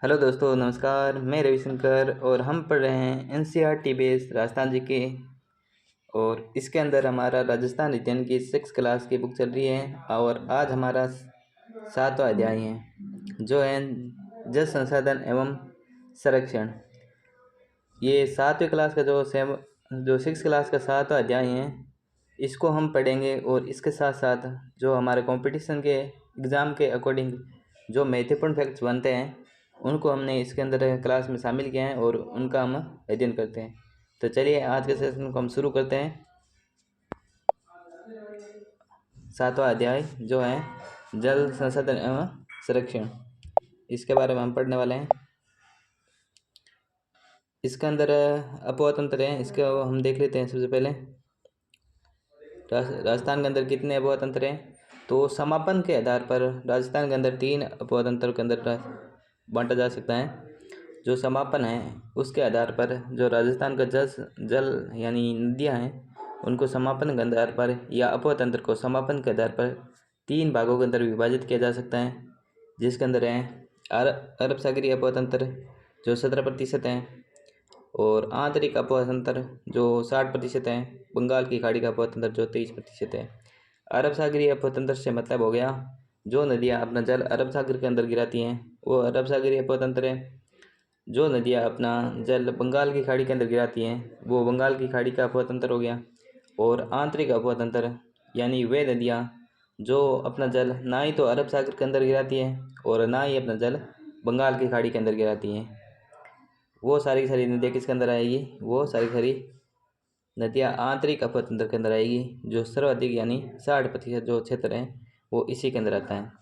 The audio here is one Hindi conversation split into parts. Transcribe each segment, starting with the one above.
हेलो दोस्तों, नमस्कार। मैं रविशंकर और हम पढ़ रहे हैं एनसीईआरटी बेस्ड राजस्थान जी के। और इसके अंदर हमारा राजस्थान रीजन की 6 क्लास की बुक चल रही है और आज हमारा 7वां अध्याय है जो है जल संसाधन एवं संरक्षण। ये 7वीं क्लास का जो 6 क्लास का 7वां अध्याय है, इसको हम पढ़ेंगे। और इसके साथ साथ जो हमारे कंपटीशन के एग्ज़ाम के अकॉर्डिंग जो महत्वपूर्ण फैक्ट्स बनते हैं उनको हमने इसके अंदर क्लास में शामिल किया है और उनका हम अध्ययन करते हैं। तो चलिए आज के सेशन को हम शुरू करते हैं। 7वां अध्याय जो है जल संसाधन एवं संरक्षण, इसके बारे में हम पढ़ने वाले हैं। इसके अंदर अपवाह तंत्र है, इसको हम देख लेते हैं। सबसे पहले राजस्थान के अंदर कितने अपवाह तंत्र हैं, तो समापन के आधार पर राजस्थान के अंदर 3 अपवाह तंत्र के अंदर बांटा जा सकता है। जो समापन है उसके आधार पर जो राजस्थान का जल यानी नदियाँ हैं उनको समापन के आधार पर या अपवाह तंत्र को समापन के आधार पर 3 भागों के अंदर विभाजित किया जा सकता है, जिसके अंदर है अरब सागरीय अपवाह तंत्र जो 17% है, और आंतरिक अपवाह तंत्र जो 60% है, बंगाल की खाड़ी का अपवाह तंत्र जो 23% है। अरब सागरीय अपवाह तंत्र से मतलब हो गया जो नदियाँ अपना जल अरब सागर के अंदर गिराती हैं वो अरब सागरीय अपवाह तंत्र है। जो नदियाँ अपना जल बंगाल की खाड़ी के अंदर गिराती हैं वो बंगाल की खाड़ी का अपवाह तंत्र हो गया। और आंतरिक अपवाह तंत्र यानी वे नदियाँ जो अपना जल ना ही तो अरब सागर के अंदर गिराती हैं और ना ही अपना जल बंगाल की खाड़ी के अंदर गिराती हैं, वो सारी की सारी नदियाँ किसके अंदर आएगी, वो सारी सारी नदियाँ आंतरिक अपवाह तंत्र के अंदर आएगी। जो सर्वाधिक यानी 60% जो क्षेत्र है वो इसी के अंदर आता है।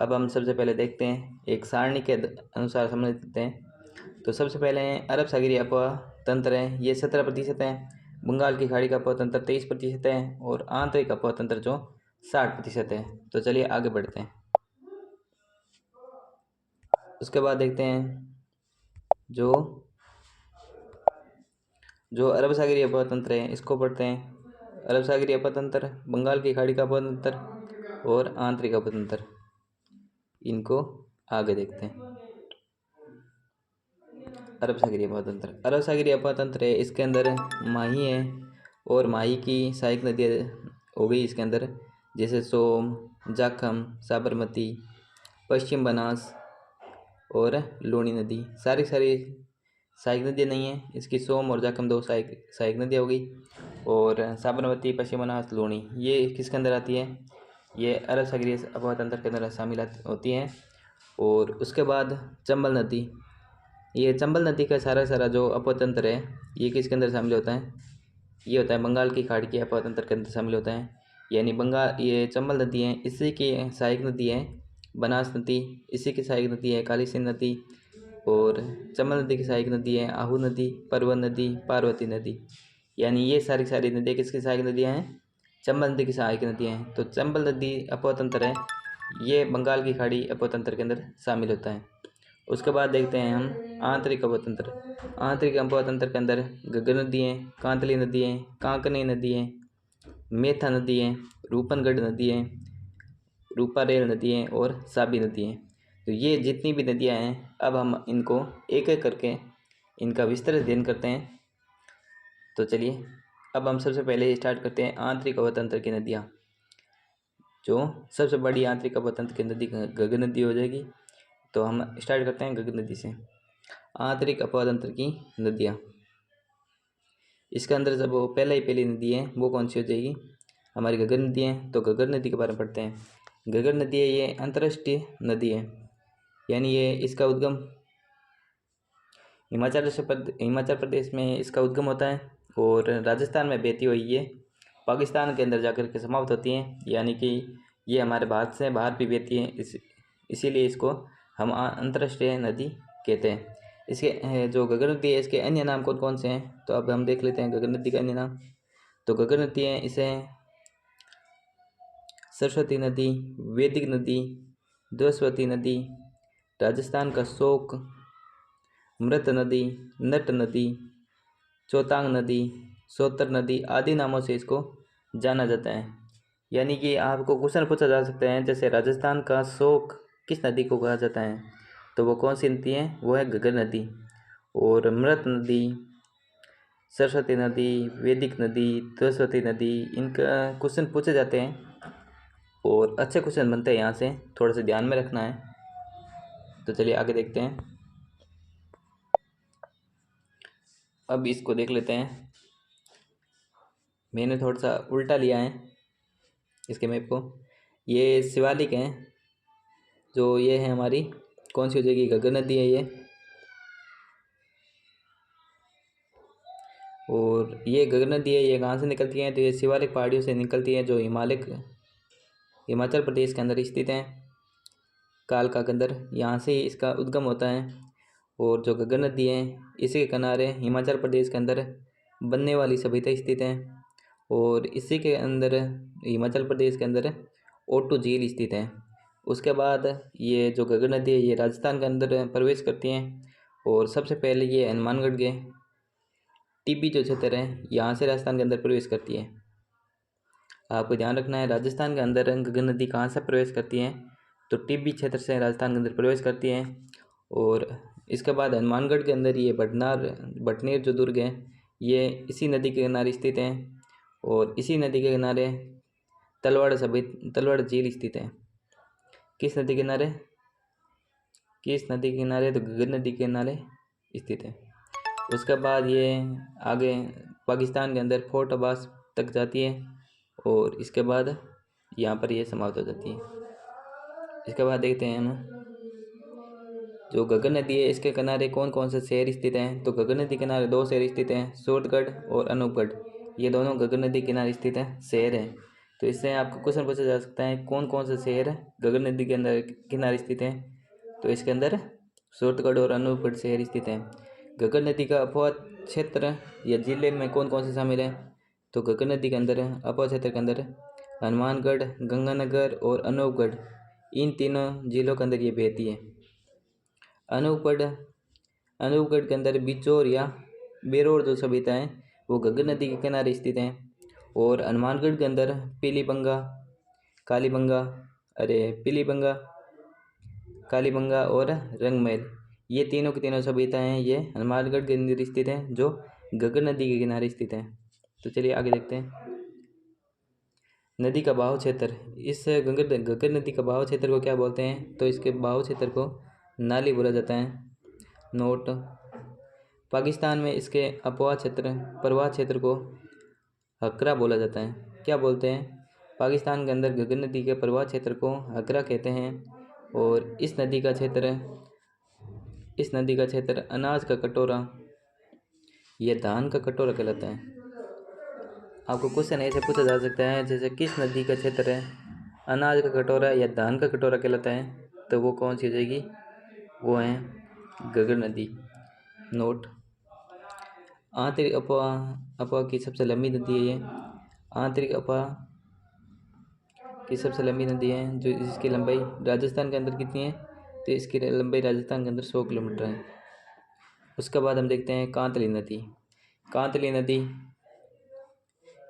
अब हम सबसे पहले देखते हैं, एक सारणी के अनुसार समझ लेते हैं। तो सबसे पहले अरब सागरीय अपवाह तंत्र है, ये 17% है। बंगाल की खाड़ी का अपवाह तंत्र 23% है और आंतरिक अपवाह तंत्र जो 60% है। तो चलिए आगे बढ़ते हैं। उसके बाद देखते हैं जो अरब सागरीय अपवाह तंत्र है इसको पढ़ते हैं। अरब सागरीय अपवाह तंत्र, बंगाल की खाड़ी का अपवाह तंत्र और आंतरिक अपवाह तंत्र, इनको आगे देखते हैं। अरब सागरीय अपवाह तंत्र, अरब सागरीय अपवाह तंत्र है, इसके अंदर माही है और माही की सहायक नदियाँ हो गई इसके अंदर, जैसे सोम, जाखम, साबरमती, पश्चिम बनास और लूणी नदी। सारी सहायक नदियाँ नहीं हैं इसकी, सोम और जाखम 2 सहायक नदियाँ हो गई और साबरमती, पश्चिम बनास, लूणी ये किसके अंदर आती है, ये अरब सागरीय अपवाह तंत्र के अंदर शामिल होती हैं। और उसके बाद चंबल नदी, ये चंबल नदी का सारा जो अपवाह तंत्र है ये किसके अंदर शामिल होता है, ये होता है बंगाल की खाड़ी के अपवाह तंत्र के अंदर शामिल होता है। यानी ये चंबल नदी है, इसी की सहायक नदी है बनास नदी, इसी की सहायक नदी है काली सिंध नदी, और चंबल नदी की सहायक नदी है आहू नदी, परवन नदी, पार्वती नदी। यानी ये सारी नदियाँ किसकी सहायक नदियाँ हैं, चंबल नदी की सहायक नदियाँ हैं। तो चंबल नदी अपवाह तंत्र है, ये बंगाल की खाड़ी अपवाह तंत्र के अंदर शामिल होता है। उसके बाद देखते हैं हम आंतरिक अपवाह तंत्र। आंतरिक अपवाह तंत्र के अंदर घग्गर नदी है, कांतली नदी है, कांकनी नदी है, मेथा नदी है, रूपनगढ़ नदी है, रूपारेल नदी है और साबी नदी है। तो ये जितनी भी नदियाँ हैं अब हम इनको एक एक करके इनका विस्तृत अध्ययन करते हैं। तो चलिए अब हम सबसे पहले स्टार्ट करते हैं आंतरिक अपवाह तंत्र की नदियाँ। जो सबसे बड़ी आंतरिक अपवाह तंत्र की नदी घग्गर नदी हो जाएगी। तो हम स्टार्ट करते हैं घग्गर नदी से। आंतरिक अपवाह तंत्र की नदियाँ, इसके अंदर जब वो पहली नदी है वो कौन सी हो जाएगी, हमारी घग्गर नदी है। तो घग्गर नदी के बारे में पढ़ते हैं। घग्गर नदी है, ये अंतर्राष्ट्रीय नदी है, यानी ये इसका उद्गम हिमाचल प्रदेश में इसका उद्गम होता है और राजस्थान में बहती हुई ये पाकिस्तान के अंदर जाकर के समाप्त होती हैं। यानी कि ये हमारे भारत से बाहर भी बहती है, इसीलिए इसको हम अंतर्राष्ट्रीय नदी कहते हैं। इसके जो घग्गर नदी है इसके अन्य नाम कौन कौन से हैं, तो अब हम देख लेते हैं घग्गर नदी का अन्य नाम। तो घग्गर नदी है, इसे सरस्वती नदी, वैदिक नदी, द्वस्वती नदी, राजस्थान का शोक, मृत नदी, नट नदी, चौतांग नदी, सोतर नदी आदि नामों से इसको जाना जाता है। यानी कि आपको क्वेश्चन पूछा जा सकता है, जैसे राजस्थान का शोक किस नदी को कहा जाता है, तो वो कौन सी नदी है? वो है घग्गर नदी। और मृत नदी, सरस्वती नदी, वैदिक नदी, सरस्वती नदी, इनका क्वेश्चन पूछे जाते हैं और अच्छे क्वेश्चन बनते हैं यहाँ से, थोड़ा सा ध्यान में रखना है। तो चलिए आगे देखते हैं। अब इसको देख लेते हैं। मैंने थोड़ा सा उल्टा लिया है इसके मैप को। ये शिवालिक हैं, जो ये है हमारी कौन सी हो जाएगी? घग्गर नदी है ये। और ये घग्गर नदी है, ये कहाँ से निकलती है? तो ये शिवालिक पहाड़ियों से निकलती है, जो हिमाचल प्रदेश के अंदर स्थित हैं, कालका के अंदर। यहाँ से इसका उद्गम होता है। और जो घग्गर नदी है, इसी के किनारे हिमाचल प्रदेश के अंदर बनने वाली सभ्यता स्थित है। और इसी के अंदर हिमाचल प्रदेश के अंदर ओटू झील स्थित है। उसके बाद ये जो घग्गर नदी है, ये राजस्थान के अंदर प्रवेश करती हैं। और सबसे पहले ये हनुमानगढ़ के टिब्बी जो क्षेत्र है, यहाँ से राजस्थान के अंदर प्रवेश करती है। आपको ध्यान रखना है, राजस्थान के अंदर घग्गर नदी कहाँ से प्रवेश करती है? तो टिब्बी क्षेत्र से राजस्थान के अंदर प्रवेश करती है। और इसके बाद हनुमानगढ़ के अंदर ये भटनेर जो दुर्ग है, ये इसी नदी के किनारे स्थित है। और इसी नदी के किनारे तलवाड़ झील स्थित है। किस नदी के किनारे? तो घग्गर नदी के किनारे स्थित है। उसके बाद ये आगे पाकिस्तान के अंदर फोर्ट अब्बास तक जाती है। और इसके बाद यहाँ पर ये समाप्त हो जाती है। इसके बाद देखते हैं हम, जो घग्गर नदी है, इसके किनारे कौन कौन से शहर स्थित हैं? तो घग्गर नदी के किनारे 2 शहर स्थित हैं, सूरतगढ़ और अनूपगढ़। ये दोनों घग्गर नदी के किनारे स्थित हैं शहर हैं। तो इससे आपको क्वेश्चन पूछा जा सकता है, कौन कौन से शहर घग्गर नदी के अंदर किनारे स्थित हैं? तो इसके अंदर सूरतगढ़ और अनूपगढ़ शहर स्थित हैं। घग्गर नदी का अपवाद क्षेत्र या जिले में कौन कौन से शामिल हैं? तो घग्गर नदी के अंदर अपवाद क्षेत्र के अंदर हनुमानगढ़, गंगानगर और अनूपगढ़, इन तीनों जिलों के अंदर ये बहती है। अनूपगढ़ के अंदर बिचौर या बेरोर जो सभ्यता है, वो घग्गर नदी के किनारे स्थित हैं। और हनुमानगढ़ के अंदर पीलीबंगा, कालीबंगा और रंगमहल, ये तीनों की तीनों सभ्यताएं हैं, ये हनुमानगढ़ के अंदर स्थित हैं, जो घग्गर नदी के किनारे स्थित हैं। तो चलिए आगे देखते हैं। नदी का बहाव क्षेत्र, इस घग्गर नदी का बहाव क्षेत्र को क्या बोलते हैं? तो इसके बहाव क्षेत्र को नाली बोला जाता है। नोट, पाकिस्तान में इसके प्रवाह क्षेत्र को हकरा बोला जाता है। क्या बोलते हैं? पाकिस्तान के अंदर घग्गर नदी के प्रवाह क्षेत्र को हकरा कहते हैं। और इस नदी का क्षेत्र अनाज का कटोरा या धान का कटोरा कहलाता है। आपको क्वेश्चन ऐसे पूछा जा सकता है, जैसे किस नदी का क्षेत्र है अनाज का कटोरा या धान का कटोरा कहलाता है? तो वो कौन सी हो जाएगी? वो है घग्गर नदी। नोट, आंतरिक अफवाह की सबसे लंबी नदी है ये। आंतरिक अफवाह की सबसे लंबी नदी है, जो इसकी लंबाई राजस्थान के अंदर कितनी है? तो इसकी लंबाई राजस्थान के अंदर 100 किलोमीटर है। उसके बाद हम देखते हैं कांतली नदी,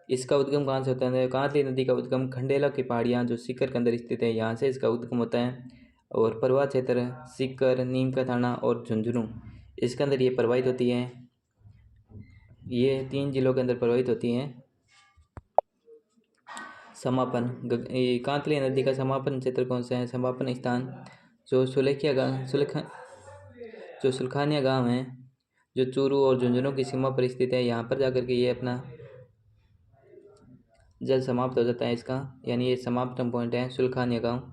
इसका उद्गम कहाँ से होता है? कांतली नदी का उद्गम खंडेला की पहाड़ियाँ जो सीकर के अंदर स्थित है, यहाँ से इसका उद्गम होता है। और प्रवाह क्षेत्र सीकर, नीम का थाना और झुंझुनू, इसके अंदर ये प्रवाहित होती है। ये 3 जिलों के अंदर प्रवाहित होती हैं। समापन, कांतली नदी का समापन क्षेत्र कौन सा है? समापन स्थान जो सुलखानिया गांव है, जो चूरू और झुंझुनू की सीमा पर स्थित है। यहाँ पर जाकर के ये अपना जल समाप्त हो जाता है इसका, यानी ये समापन पॉइंट है सुलखानिया गांव,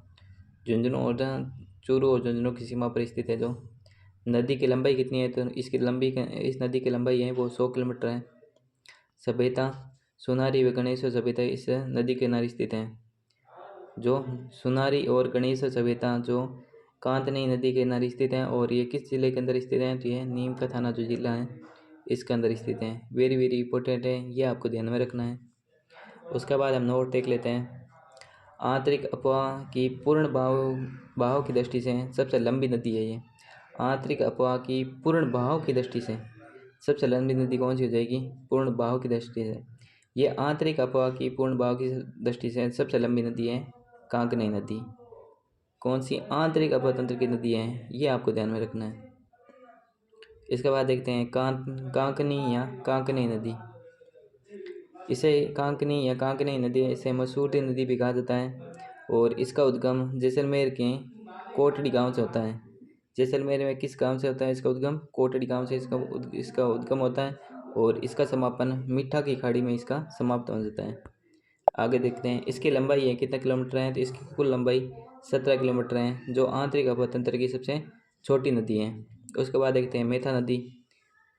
चूरू और झुंझुनू की सीमा पर स्थित है। जो नदी की लंबाई कितनी है? तो इस नदी की लंबाई है वो 100 किलोमीटर है। सभ्यता सुनारी व गणेश सभ्यता इस नदी के किनारे स्थित हैं। जो सुनारी और गणेश सभ्यता जो कांतनी नदी के किनारे स्थित हैं। और ये किस जिले के अंदर स्थित हैं? तो ये नीम का थाना जो जिला है, इसके अंदर स्थित हैं। वेरी वेरी इंपॉर्टेंट है, ये आपको ध्यान में रखना है। उसके बाद हम नोट देख लेते हैं। आंतरिक अफवाह की पूर्ण बहाव की दृष्टि से सबसे लंबी नदी है ये। आंतरिक अफवाह की पूर्ण बहाव की दृष्टि से सबसे लंबी नदी कौन सी हो जाएगी? पूर्ण बहाव की दृष्टि से ये आंतरिक अफवाह की पूर्ण बहाव की दृष्टि से सबसे लंबी नदी है कांकनी नदी। कौन सी आंतरिक अपतंत्र की नदी हैं, ये आपको ध्यान में रखना है। इसके बाद देखते हैं कांकनी या कांकनी नदी। इसे कांकनी या कांकनी नदी, इसे मसूरी नदी भी कहा जाता है और इसका उद्गम जैसलमेर के कोटड़ी गांव से होता है। जैसलमेर में किस गांव से होता है इसका उद्गम? कोटड़ी गांव से इसका उद्गम होता है और इसका समापन मीठा की खाड़ी में इसका समाप्त हो जाता है। आगे देखते हैं इसकी लंबाई है कितना किलोमीटर है, तो इसकी कुल लंबाई 17 किलोमीटर है, जो आंतरिक अपतंत्र की सबसे छोटी नदी है। उसके बाद देखते हैं मेथा नदी।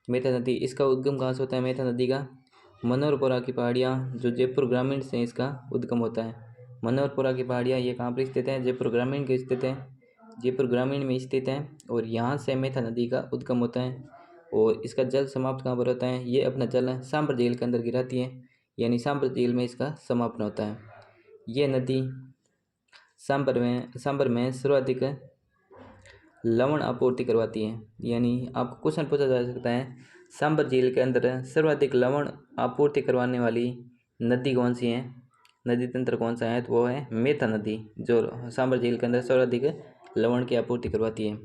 मेथा नदी, इसका उद्गम कहाँ से होता है? मेथा नदी का मनोहरपुरा की पहाड़ियाँ, जो जयपुर ग्रामीण से इसका उद्गम होता है। मनोहरपुरा की पहाड़ियाँ ये कहाँ पर स्थित है? जयपुर ग्रामीण के स्थित है, जयपुर ग्रामीण में स्थित है और यहाँ से मेथा नदी का उद्गम होता है। और इसका जल समाप्त कहाँ पर होता है? ये अपना जल सांबर झील के अंदर गिराती है, यानी सांबर झील में इसका समापन होता है। ये नदी सांबर में सर्वाधिक लवण आपूर्ति करवाती है। यानी आपको क्वेश्चन पूछा जा सकता है, सांबर झील के अंदर सर्वाधिक लवण आपूर्ति करवाने वाली नदी कौन सी है, नदी तंत्र कौन सा है? तो वो है मेथा नदी, जो सांबर झील के अंदर सर्वाधिक लवण की आपूर्ति करवाती है।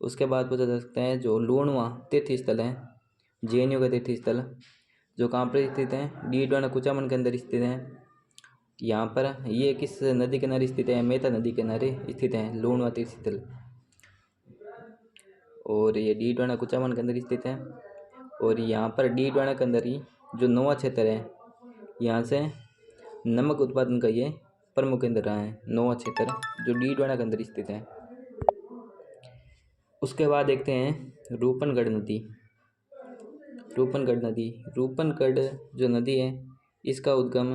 उसके बाद पूछा जा सकता है, जो लूणवा तीर्थ स्थल है, JNU का तीर्थ स्थल, जो कहाँ पर स्थित है? डीडवाना कुचामन के अंदर स्थित है। यहाँ पर ये किस नदी किनारे स्थित है? मेथा नदी किनारे स्थित है लूणवा तीर्थ स्थल, और ये डीडवाना कुचामन के अंदर स्थित है। और यहाँ पर डीडवाना के अंदर ही जो नोआ क्षेत्र है, यहाँ से नमक उत्पादन का ये प्रमुख केंद्र रहा है, नोआ क्षेत्र जो डीडवाना के अंदर स्थित है। उसके बाद देखते हैं रूपनगढ़ नदी। रूपनगढ़ जो नदी है, इसका उद्गम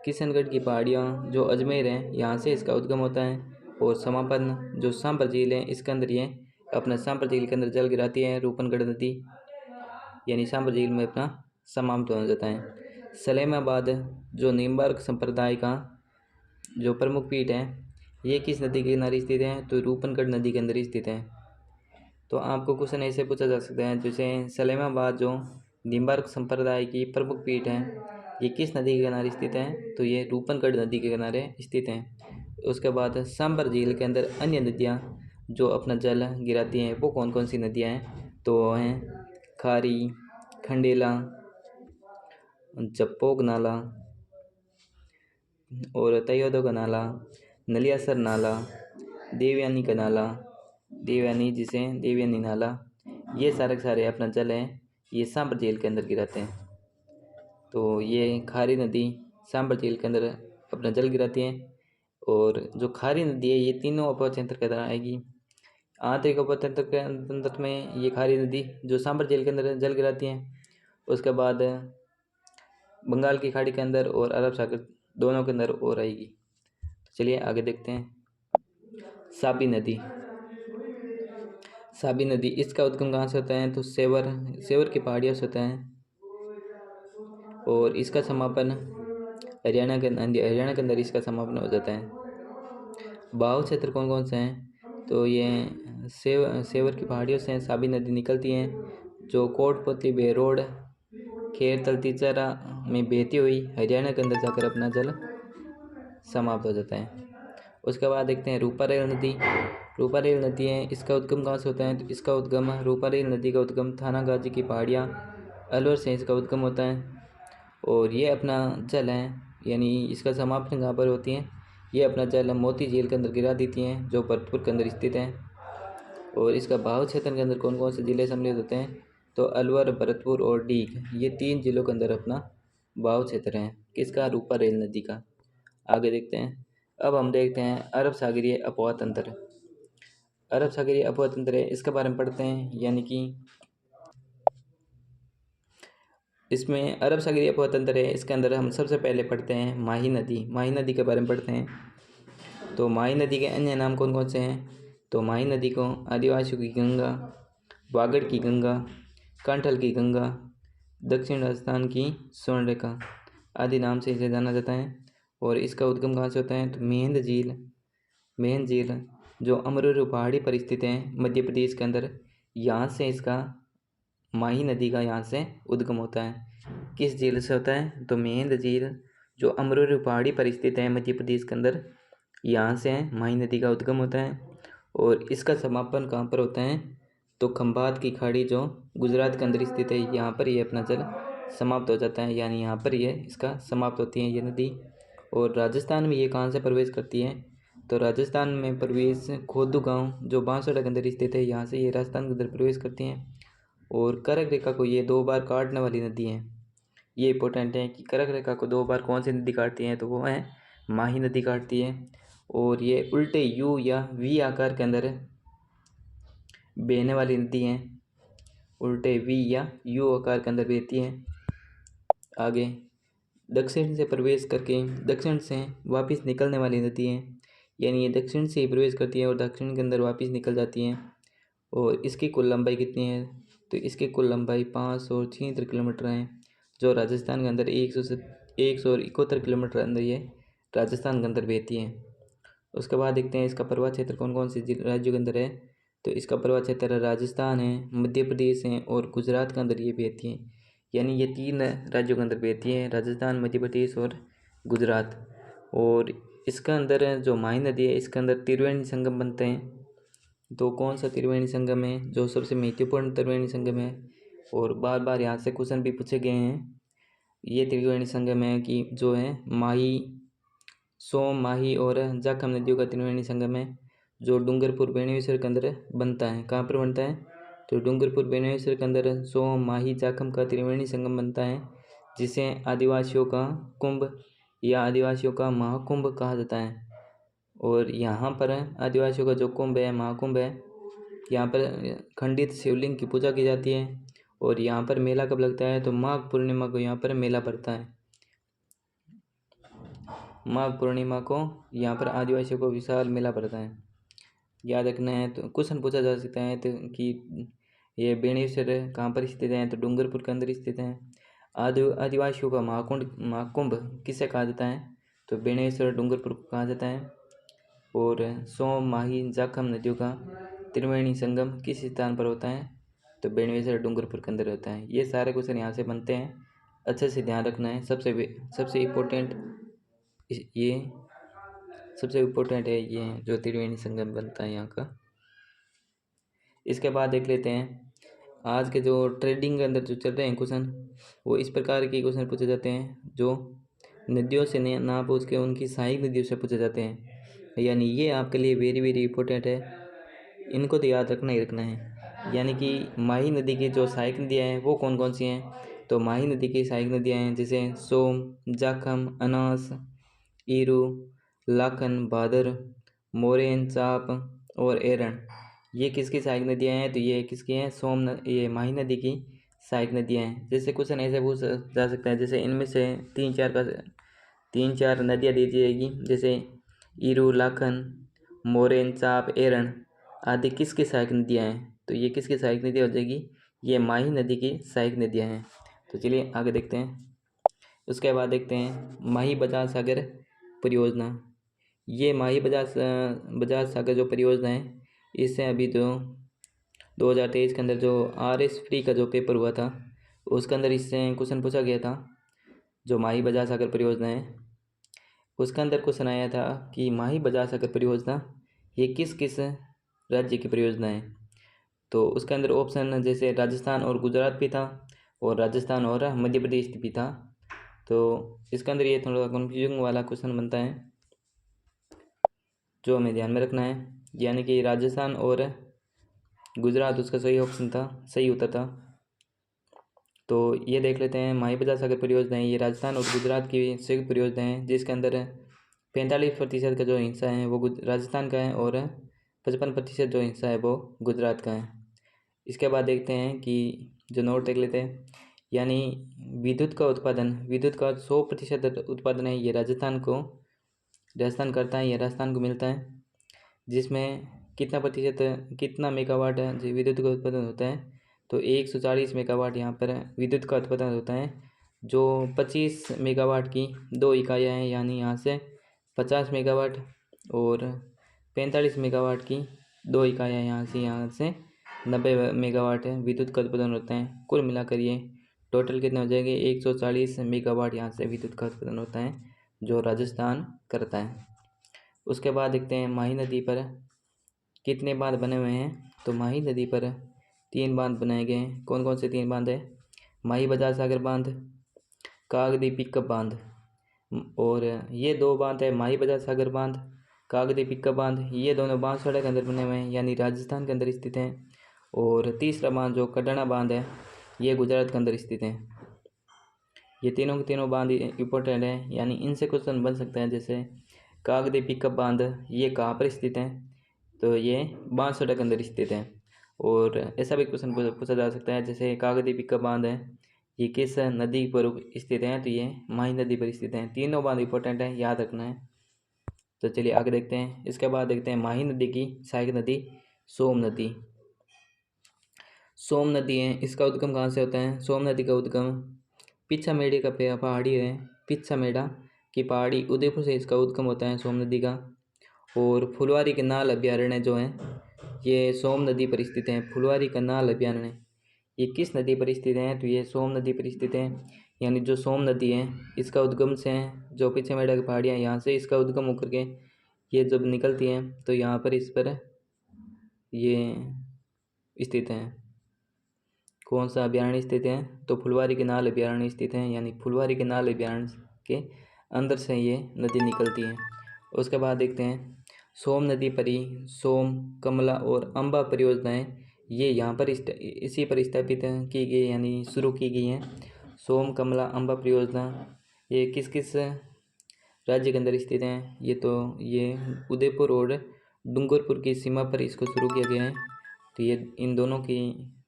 किशनगढ़ की पहाड़ियाँ जो अजमेर है, यहाँ से इसका उद्गम होता है और समापन जो सांबर झील है, इसके अंदर ये अपना सांबर झील के अंदर जल गिराती है रूपनगढ़ नदी, यानी सांबर झील में अपना समाप्त हो जाता है। सलेमाबाद जो निम्बार्क संप्रदाय का जो प्रमुख पीठ है, ये किस नदी के किनारे स्थित है? तो रूपनगढ़ नदी के अंदर स्थित है। तो आपको क्वेश्चन ऐसे पूछा जा सकता है, जैसे सलेमाबाद जो निम्बार्क संप्रदाय की प्रमुख पीठ है, ये किस नदी के किनारे स्थित है? तो ये रूपनगढ़ नदी के किनारे स्थित हैं। उसके बाद सांबर झील के अंदर अन्य नदियाँ जो अपना जल गिराती हैं, वो कौन कौन सी नदियाँ हैं? तो वो हैं खारी, खंडेला, जप्पोग नाला और तयोदो का नाला, नलियासर नाला, देवयानी का नाला, देवयानी जिसे देवयानी नाला, ये सारे के सारे अपना जल है ये सांबर झील के अंदर गिराते हैं। तो ये खारी नदी सांबर झील के अंदर अपना जल गिराती है, और जो खारी नदी है ये तीनों अपतंत्र के अंदर आएगी। आंतरिक अपतंत्र में ये खारी नदी जो सांबर झील के अंदर जल गिराती है, उसके बाद बंगाल की खाड़ी के अंदर और अरब सागर दोनों के अंदर और आएगी। तो चलिए आगे देखते हैं साबी नदी, इसका उद्गम कहाँ से होता है? तो सेवर की पहाड़ियों से होता है और इसका समापन हरियाणा के अंदर इसका समापन हो जाता है। बहाव क्षेत्र कौन कौन से हैं? तो ये सेवर की पहाड़ियों से साबी नदी निकलती है, जो कोटपुतली बेरोड खेर तलतीचरा में बहती हुई हरियाणा के अंदर जाकर अपना जल समाप्त हो जाता है। उसके बाद देखते हैं रूपारेल नदी है, इसका उद्गम कहाँ से होता है? तो इसका उद्गम रूपारेल नदी का उद्गम थानागाजी की पहाड़ियाँ अलवर से इसका उद्गम होता है और ये अपना जल है, यानी इसका समापन कहाँ पर होती है? ये अपना जल मोती झील के अंदर गिरा देती हैं, जो भरतपुर के अंदर स्थित है। और इसका बहाव क्षेत्र के अंदर कौन कौन से जिले सम्मिलित होते हैं? तो अलवर, भरतपुर और डीग, ये 3 जिलों के अंदर अपना बहाव क्षेत्र है किसका? रूपारेल नदी का। आगे देखते हैं, अब हम देखते हैं अरब सागरीय अपवाह तंत्र। अरब सागरीय अपवाह तंत्र है, इसके बारे में पढ़ते हैं, यानी कि इसमें अरब सागरीय अपवाह तंत्र है, इसके अंदर हम सबसे पहले पढ़ते हैं माही नदी के बारे में पढ़ते हैं। तो माही नदी के अन्य नाम कौन कौन से हैं? तो माही नदी को आदिवासियों की गंगा, वागड़ की गंगा, कांठल की गंगा, दक्षिण राजस्थान की स्वर्णरेखा आदि नाम से इसे जाना जाता है। और इसका उद्गम कहाँ से होता है? तो मेहंद झील जो अमरूर पहाड़ी पर स्थित है मध्य प्रदेश के अंदर, यहाँ से इसका माही नदी का यहाँ से उद्गम होता है। किस झील से होता है? तो मेहंद झील जो अमरूर पहाड़ी पर स्थित है मध्य प्रदेश के अंदर, यहाँ से माही नदी का उद्गम होता है और इसका समापन कहाँ पर होता है, तो खंभात की खाड़ी जो गुजरात के अंदर स्थित है, यहाँ पर ये अपना जल समाप्त हो जाता है, यानी यहाँ पर ये इसका समाप्त होती है ये नदी। और राजस्थान में ये कहाँ से प्रवेश करती है, तो राजस्थान में प्रवेश खोदू गांव जो बांसवाड़ा के अंदर स्थित है, यहाँ से ये राजस्थान के अंदर प्रवेश करती हैं। और कर्क रेखा को ये 2 बार काटने वाली नदी है। ये इंपॉर्टेंट है कि कर्क रेखा को 2 बार कौन सी नदी काटती है, तो वो है माही नदी काटती है। और ये उल्टे यू या वी आकार के अंदर बहने वाली नदी है, उल्टे वी या यू आकार के अंदर बहती है। आगे दक्षिण से प्रवेश करके दक्षिण से वापस निकलने वाली नदी है, यानी ये दक्षिण से ही प्रवेश करती है और दक्षिण के अंदर वापस निकल जाती हैं। और इसकी कुल लंबाई कितनी है, तो इसकी कुल लंबाई 576 किलोमीटर है, जो राजस्थान के अंदर 171 किलोमीटर अंदर ये राजस्थान के अंदर बहती है। उसके बाद देखते हैं इसका प्रवाह क्षेत्र कौन कौन से राज्यों के अंदर है, तो इसका प्रवाह क्षेत्र राजस्थान है, मध्य प्रदेश है और गुजरात के अंदर ये बहती है, यानी ये 3 राज्यों के अंदर बहती है, राजस्थान, मध्य प्रदेश और गुजरात। और इसका अंदर जो माही नदी है, इसके अंदर त्रिवेणी संगम बनते हैं। तो कौन सा त्रिवेणी संगम है, जो सबसे महत्वपूर्ण त्रिवेणी संगम है और बार बार यहाँ से क्वेश्चन भी पूछे गए हैं, ये त्रिवेणी संगम है कि जो है माही, सोम, माही और जाखम नदियों का त्रिवेणी संगम है, जो डूंगरपुर बेणेश्वर के अंदर बनता है। कहाँ पर बनता है, तो डूंगरपुर बेणेश्वर के अंदर सोम, माही, जाखम का त्रिवेणी संगम बनता है, जिसे आदिवासियों का कुंभ या आदिवासियों का महाकुंभ कहा जाता है। और यहाँ पर आदिवासियों का जो कुंभ है, महाकुंभ है, यहाँ पर खंडित शिवलिंग की पूजा की जाती है। और यहाँ पर मेला कब लगता है, तो माघ पूर्णिमा को यहाँ पर मेला पड़ता है। माघ पूर्णिमा को यहाँ पर आदिवासियों को विशाल मेला पड़ता है, याद रखना है। तो क्वेश्चन पूछा जा सकता है तो कि ये बेणेश्वर कहाँ पर स्थित है, तो डूंगरपुर के अंदर स्थित है। आदिवासियों का महाकुंभ किसे कहा जाता है, तो बेणेश्वर, डूंगरपुर को कहा जाता है। और सोम, माही, जाखम नदियों का त्रिवेणी संगम किस स्थान पर होता है, तो बेणेश्वर, डूंगरपुर के अंदर होता है। ये सारे क्वेश्चन यहाँ से बनते हैं, अच्छे से ध्यान रखना है। सबसे इम्पोर्टेंट ये सबसे इम्पोर्टेंट है ये जो त्रिवेणी संगम बनता है यहाँ का। इसके बाद देख लेते हैं आज के जो ट्रेडिंग के अंदर जो चल रहे हैं क्वेश्चन, वो इस प्रकार के क्वेश्चन पूछे जाते हैं जो नदियों से ना पूछ के उनकी सहायक नदियों से पूछे जाते हैं, यानी ये आपके लिए वेरी वेरी इंपॉर्टेंट है, इनको तो याद रखना ही रखना है। यानी कि माही नदी की जो सहायक नदियाँ हैं वो कौन कौन सी हैं, तो माही नदी की सहायक नदियाँ हैं जैसे सोम, जाखम, अनास, ईरू, लाखन, भादर, मोरेन, चाप और एरन। ये किसकी सहायक नदियाँ हैं, तो ये किसकी हैं, ये माही नदी की सहायक नदियाँ हैं। जैसे क्वेश्चन ऐसे पूछ जा सकता है, जैसे इनमें से 3-4 नदियाँ दी जाएगी, जैसे ईरू, लाखन, मोरेन, चाप, एरन आदि किसकी सहायक नदियाँ हैं, तो ये किसकी सहायक नदियाँ हो जाएगी, ये माही नदी की सहायक नदियाँ हैं। तो चलिए आगे देखते हैं। उसके बाद देखते हैं माही बजाज सागर परियोजना। ये माही बजाज सागर जो परियोजना है, इससे अभी जो 2023 के अंदर जो RS फ्री का जो पेपर हुआ था, उसके अंदर इससे क्वेश्चन पूछा गया था। जो माही बजाज सागर परियोजना है, उसके अंदर क्वेश्चन आया था कि माही बजाज सागर परियोजना ये किस किस राज्य की परियोजना है। तो उसके अंदर ऑप्शन जैसे राजस्थान और गुजरात भी था, और राजस्थान और मध्य प्रदेश भी था। तो इसके अंदर ये थोड़ा कन्फ्यूजिंग वाला क्वेश्चन बनता है, जो हमें ध्यान में रखना है। यानी कि राजस्थान और गुजरात उसका सही ऑप्शन था, सही उत्तर था। तो ये देख लेते हैं माही बजाज सागर परियोजना है, ये राजस्थान और गुजरात की संयुक्त परियोजना है, जिसके अंदर 45% का जो हिस्सा है वो राजस्थान का है और 55% जो हिस्सा है वो गुजरात का है। इसके बाद देखते हैं कि जो नोट देख लेते हैं, यानी विद्युत का 100% उत्पादन है, ये राजस्थान करता है, ये राजस्थान को मिलता है। जिसमें कितना मेगावाट है जो विद्युत का उत्पादन होता है, तो 140 मेगावाट यहाँ पर विद्युत का उत्पादन होता है। जो 25 मेगावाट की 2 इकाइयाँ हैं, यानी यहाँ से 50 मेगावाट और 45 मेगावाट की 2 इकाइयाँ यहाँ से 90 मेगावाट है विद्युत का उत्पादन होता है। कुल मिलाकर ये टोटल कितने हो जाएंगे, 140 मेगावाट यहाँ से विद्युत का उत्पादन होता है, जो राजस्थान करता है। उसके बाद देखते हैं माही नदी पर कितने बांध बने हुए हैं। तो माही नदी पर 3 बांध बनाए गए हैं। कौन कौन से 3 बांध है? माही बजाज सागर बांध, कागदी पिकअप बांध। और ये 2 बांध है, माही बजाज सागर बांध, कागदी पिकअप बांध। ये दोनों बांसवाड़ा के अंदर बने हुए हैं, यानी राजस्थान के अंदर स्थित हैं। और तीसरा बांध जो कडाना बांध है, ये गुजरात के अंदर स्थित है। ये तीनों के तीनों बांध इम्पोर्टेंट है, यानी इनसे क्वेश्चन बन सकते हैं। जैसे कागदी पिकअप बांध ये कहाँ पर स्थित है? तो ये बांसवाड़ा के अंदर स्थित है। और ऐसा भी क्वेश्चन पूछा जा सकता है, जैसे कागदी पिकअप बांध है ये किस नदी पर स्थित है? तो ये माही नदी पर स्थित है। तीनों बांध इंपॉर्टेंट है, याद रखना है। तो चलिए आगे देखते हैं। इसके बाद देखते हैं माही नदी की सहायक नदी सोम नदी। सोम नदी है, इसका उद्गम कहाँ से होता है? सोम नदी का उद्गम पिच्छामेड़ी का पहाड़ी है, पिच्छामेड़ा की पहाड़ी उदयपुर से इसका उद्गम होता है सोम नदी का। और फुलवारी के नाल अभ्यारण्य जो है ये सोम नदी पर स्थित है। फुलवारी का नाल अभ्यारण्य ये किस नदी पर स्थित है? तो ये सोम नदी पर स्थित है। यानी जो सोम नदी है इसका उद्गम से जो पिच्छामेड़ा की पहाड़ियाँ यहाँ से इसका उद्गम होकर के ये जब निकलती हैं तो यहाँ पर इस पर ये स्थित हैं। कौन सा अभ्यारण्य स्थित है? तो फुलवारी के नाल अभ्यारण्य स्थित है, यानी फुलवारी के नाल अभ्यारण्य के अंदर से ये नदी निकलती है। उसके बाद देखते हैं सोम नदी पर ही सोम, कमला और अम्बा परियोजनाएं ये यहाँ पर इसी पर स्थापित की गई, यानी शुरू की गई हैं। सोम, कमला, अम्बा परियोजना ये किस किस राज्य के अंदर स्थित हैं? ये उदयपुर और डूंगरपुर की सीमा पर इसको शुरू किया गया है। तो ये इन दोनों की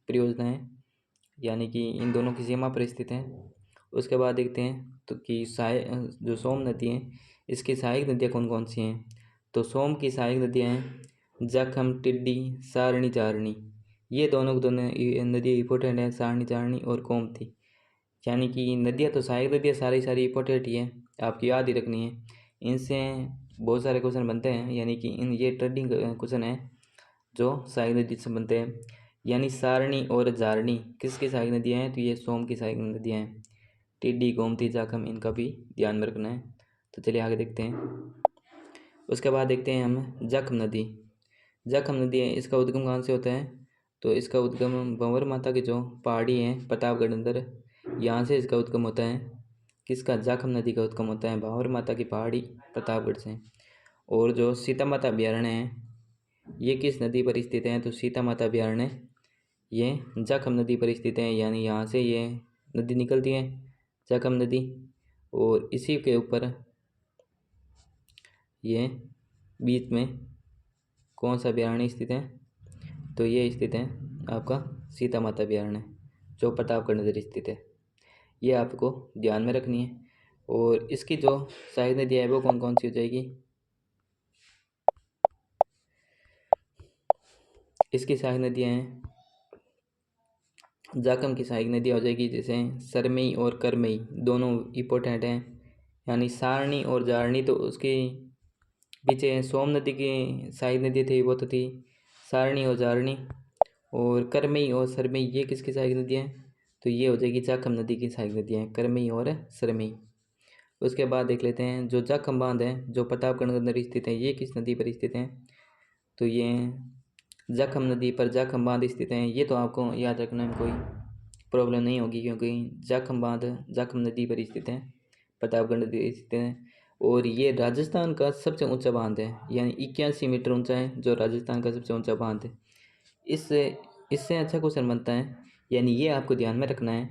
परियोजनाएं यानी कि इन दोनों की सीमा पर स्थित हैं। उसके बाद देखते हैं तो कि जो सोम नदी है इसकी सहायक नदियाँ कौन कौन सी हैं? तो सोम की सहायक नदियाँ हैं जखम, टिड्डी, सारणी, चारणी। ये दोनों नदियाँ इंपॉर्टेंट हैं, सारणी, चारणी और गोमती। यानी कि नदियाँ तो सहायक नदियाँ सारी इंपॉर्टेंट ही है, आपकी याद ही रखनी है। इनसे बहुत सारे क्वेश्चन बनते हैं, यानी कि ये ट्रेडिंग क्वेश्चन है जो सहायक नदी से बनते हैं। यानी सारणी और जारणी किसकी सहायक नदियाँ हैं? तो ये सोम की सहायक नदियाँ हैं। टिड्डी, गोमती, जाखम इनका भी ध्यान में रखना है। तो चलिए आगे देखते हैं। उसके बाद देखते हैं हम जखम नदी। जखम नदी है, इसका उद्गम कहाँ से होता है? तो इसका उद्गम भंवर माता की जो पहाड़ी है प्रतापगढ़ अंदर, यहाँ से इसका उद्गम होता है। किसका? जाखम नदी का उद्गम होता है भंवर माता की पहाड़ी प्रतापगढ़ से। और जो सीता माता अभ्यारण्य है ये किस नदी पर स्थित है? तो सीता माता अभ्यारण्य ये जाखम नदी पर स्थित है, यानी यहाँ से ये नदी निकलती है जाखम नदी। और इसी के ऊपर ये बीच में कौन सा अभ्यारण्य स्थित है? तो ये स्थित है आपका सीता माता अभ्यारण्य जो प्रतापगढ़ नगर स्थित है। ये आपको ध्यान में रखनी है। और इसकी जो सहायक नदी है वो कौन कौन सी हो जाएगी? इसकी सहायक नदियाँ हैं जाखम की सहायक नदी हो जाएगी, जैसे सरमई और करमई दोनों इंपॉर्टेंट हैं। यानी सारणी और जारणी तो उसके पीछे सोम नदी की सहायक नदी थी वो तो थी सारणी और जारणी। और करमई और सरमई ये किसकी सहायक नदी हैं? तो ये हो जाएगी जाखम नदी की सहायक नदियाँ हैं, करमई और सरमई। उसके बाद देख लेते हैं जो जाखम बांध है जो प्रतापगढ़ के अंदर स्थित है ये किस नदी पर स्थित है? तो ये जाखम नदी पर जाखम बांध स्थित हैं। ये तो आपको याद रखने में कोई प्रॉब्लम नहीं होगी, क्योंकि जाखम बांध जाखम नदी पर स्थित है, प्रतापगढ़ नदी स्थित है। और ये राजस्थान का सबसे ऊंचा बांध है, यानी 81 मीटर ऊंचा है जो राजस्थान का सबसे ऊंचा बांध है। इससे इससे अच्छा क्वेश्चन बनता है, यानी ये आपको ध्यान में रखना है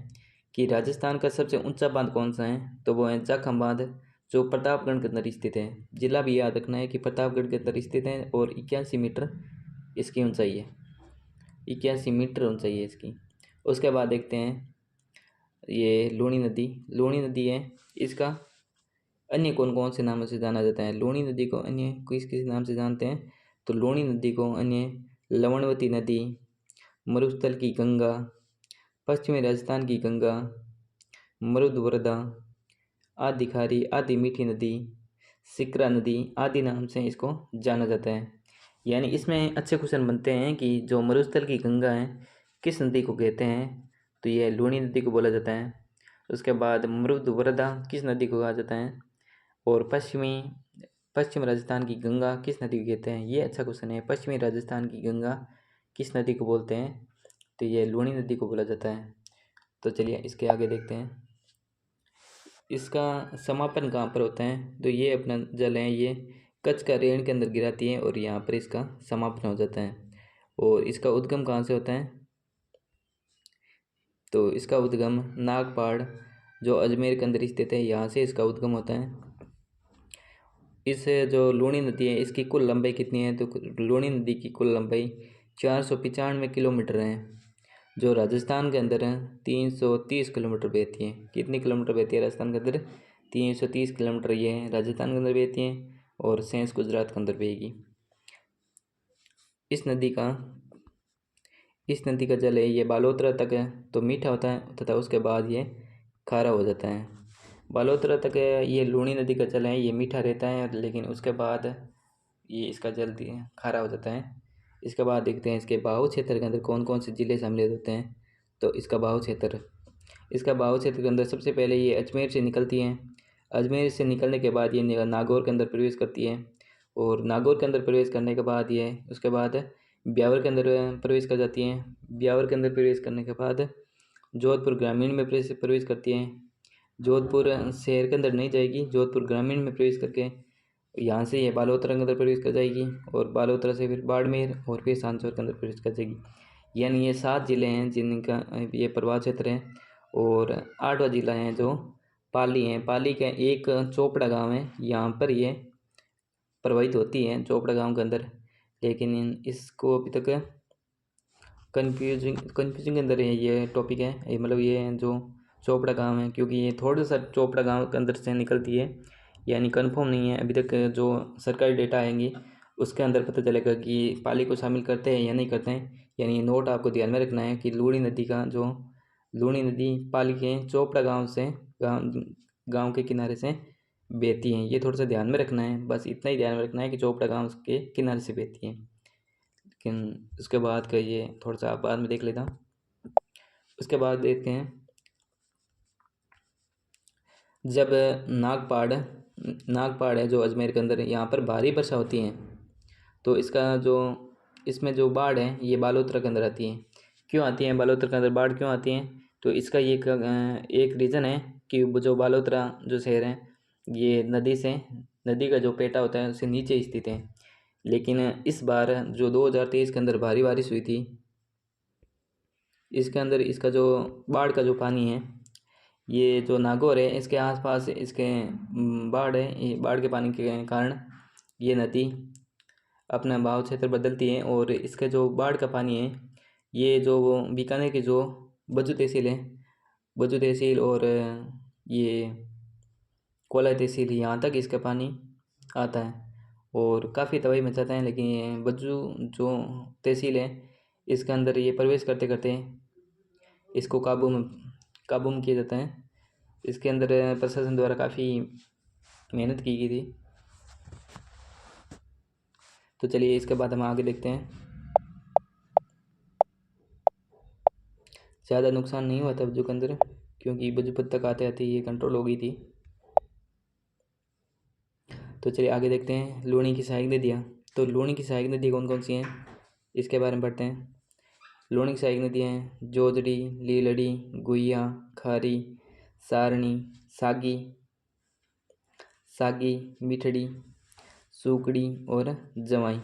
कि राजस्थान का सबसे ऊंचा बांध कौन सा है? तो वो है जाखम बांध जो प्रतापगढ़ के अंदर स्थित है। जिला भी याद रखना है कि प्रतापगढ़ के अंदर स्थित है और 81 मीटर इसकी ऊंचाई है, 81 मीटर ऊंचाई है इसकी। उसके बाद देखते हैं ये लूणी नदी। लूणी नदी है, इसका अन्य कौन कौन से नामों से जाना जाता है? लूणी नदी को अन्य किस किस नाम से जानते हैं? तो लूणी नदी को अन्य लवणवती नदी, मरुस्थल की गंगा, पश्चिमी राजस्थान की गंगा, मरुदवरदा, आदि खारी, आदि मीठी नदी, सिकरा नदी आदि नाम से इसको जाना जाता है। यानी इसमें अच्छे क्वेश्चन बनते हैं कि जो मरुस्थल की गंगा है किस नदी को कहते हैं? तो यह लूणी नदी को बोला जाता है। उसके बाद मरुदवरदा किस नदी को कहा जाता है? और पश्चिमी पश्चिम राजस्थान की गंगा किस नदी को कहते हैं? ये अच्छा क्वेश्चन है। पश्चिमी राजस्थान की गंगा किस नदी को बोलते हैं? तो ये लूणी नदी को बोला जाता है। तो चलिए इसके आगे देखते हैं, इसका समापन कहाँ पर होता है? तो ये अपना जल है ये कच्छ का रेण के अंदर गिराती है और यहाँ पर इसका समापन हो जाता है। और इसका उद्गम कहाँ से होता है? तो इसका उद्गम नागपाड़ जो अजमेर के अंदर स्थित है, यहाँ से इसका उद्गम होता है। इस जो लूणी नदी है इसकी कुल लंबाई कितनी है? तो लूणी नदी की कुल लंबाई 495 किलोमीटर है, जो राजस्थान के अंदर 330 किलोमीटर बहती है। कितनी किलोमीटर बहती है राजस्थान के अंदर? 330 किलोमीटर ये राजस्थान के अंदर बहती है और शेष गुजरात के अंदर बहेगी। इस नदी का जल है ये बालोतरा तक है तो मीठा होता है तथा उसके बाद ये खारा हो जाता है। बालोतरा तक ये लूणी नदी का जल है ये मीठा रहता है, लेकिन उसके बाद ये इसका जल खारा हो जाता है। इसके बाद देखते हैं इसके बाहु क्षेत्र के अंदर कौन कौन से ज़िले सम्मिलित होते हैं। तो इसका बाहु क्षेत्र के अंदर सबसे पहले ये अजमेर से निकलती हैं। अजमेर से निकलने के बाद ये नागौर के अंदर प्रवेश करती है और नागौर के अंदर प्रवेश करने के बाद ये उसके बाद ब्यावर के अंदर प्रवेश कर जाती हैं। ब्यावर के अंदर प्रवेश करने के बाद जोधपुर ग्रामीण में प्रवेश करती हैं। जोधपुर शहर के अंदर नहीं जाएगी, जोधपुर ग्रामीण में प्रवेश करके यहाँ से ये बालोतरा के अंदर प्रवेश कर जाएगी और बालोतरा से फिर बाड़मेर और फिर सांचौर के अंदर प्रवेश कर जाएगी। यानी ये 7 ज़िले हैं जिनका ये प्रवाह क्षेत्र है। और 8वां ज़िला है जो पाली है। पाली का एक चोपड़ा गांव है, यहाँ पर ये प्रवाहित होती है चोपड़ा गांव के अंदर, लेकिन इसको अभी तक कन्फ्यूजिंग के अंदर है ये टॉपिक है। ये मतलब ये जो चोपड़ा गांव है, क्योंकि ये थोड़ा सा चोपड़ा गांव के अंदर से निकलती है, यानी कंफर्म नहीं है अभी तक। जो सरकारी डेटा आएंगी उसके अंदर पता चलेगा कि पाली को शामिल करते हैं या नहीं करते हैं। यानी नोट आपको ध्यान में रखना है कि लूणी नदी पाली के चोपड़ा गांव के किनारे से बहती हैं। ये थोड़ा सा ध्यान में रखना है, बस इतना ही ध्यान में रखना है कि चोपड़ा गांव के किनारे से बहती हैं। लेकिन उसके बाद का ये थोड़ा सा बाद में देख लेता हूँ। उसके बाद देखते हैं जब नागपाड़ है जो अजमेर के अंदर, यहाँ पर भारी वर्षा होती है तो इसमें जो बाढ़ है ये बालोतरा के अंदर आती है। क्यों आती है बालोतरा के अंदर बाढ़ क्यों आती है? तो इसका ये एक रीज़न है कि जो बालोतरा जो शहर है ये नदी का जो पेटा होता है उससे नीचे स्थित है। लेकिन इस बार जो 2023 के अंदर भारी बारिश हुई थी, इसके अंदर इसका जो बाढ़ का जो पानी है ये जो नागौर है इसके आसपास इसके बाढ़ है, ये बाढ़ के पानी के कारण ये नदी अपना बहाव क्षेत्र बदलती है और इसका जो बाढ़ का पानी है ये जो बीकानेर की जो बज्जू तहसील और ये कोला तहसील यहाँ तक इसका पानी आता है और काफ़ी तबाही मचाता है। लेकिन ये बज्जू जो तहसील है इसके अंदर ये प्रवेश करते करते इसको काबू में किया जाता है। इसके अंदर प्रशासन द्वारा काफ़ी मेहनत की गई थी। तो चलिए इसके बाद हम आगे देखते हैं। ज़्यादा नुकसान नहीं हुआ था बज्जू के अंदर, क्योंकि बज्जूपत तक आते आते ये कंट्रोल हो गई थी। तो चलिए आगे देखते हैं लूणी की सहायक नदियाँ। तो लूणी की सहायक नदी कौन कौन सी हैं इसके बारे में पढ़ते हैं। लूणी की सहायक नदियाँ हैं जोजड़ी, लीलड़ी, गुइया, खारी, सारणी, सागी, मिठड़ी, सूकड़ी और जवाई।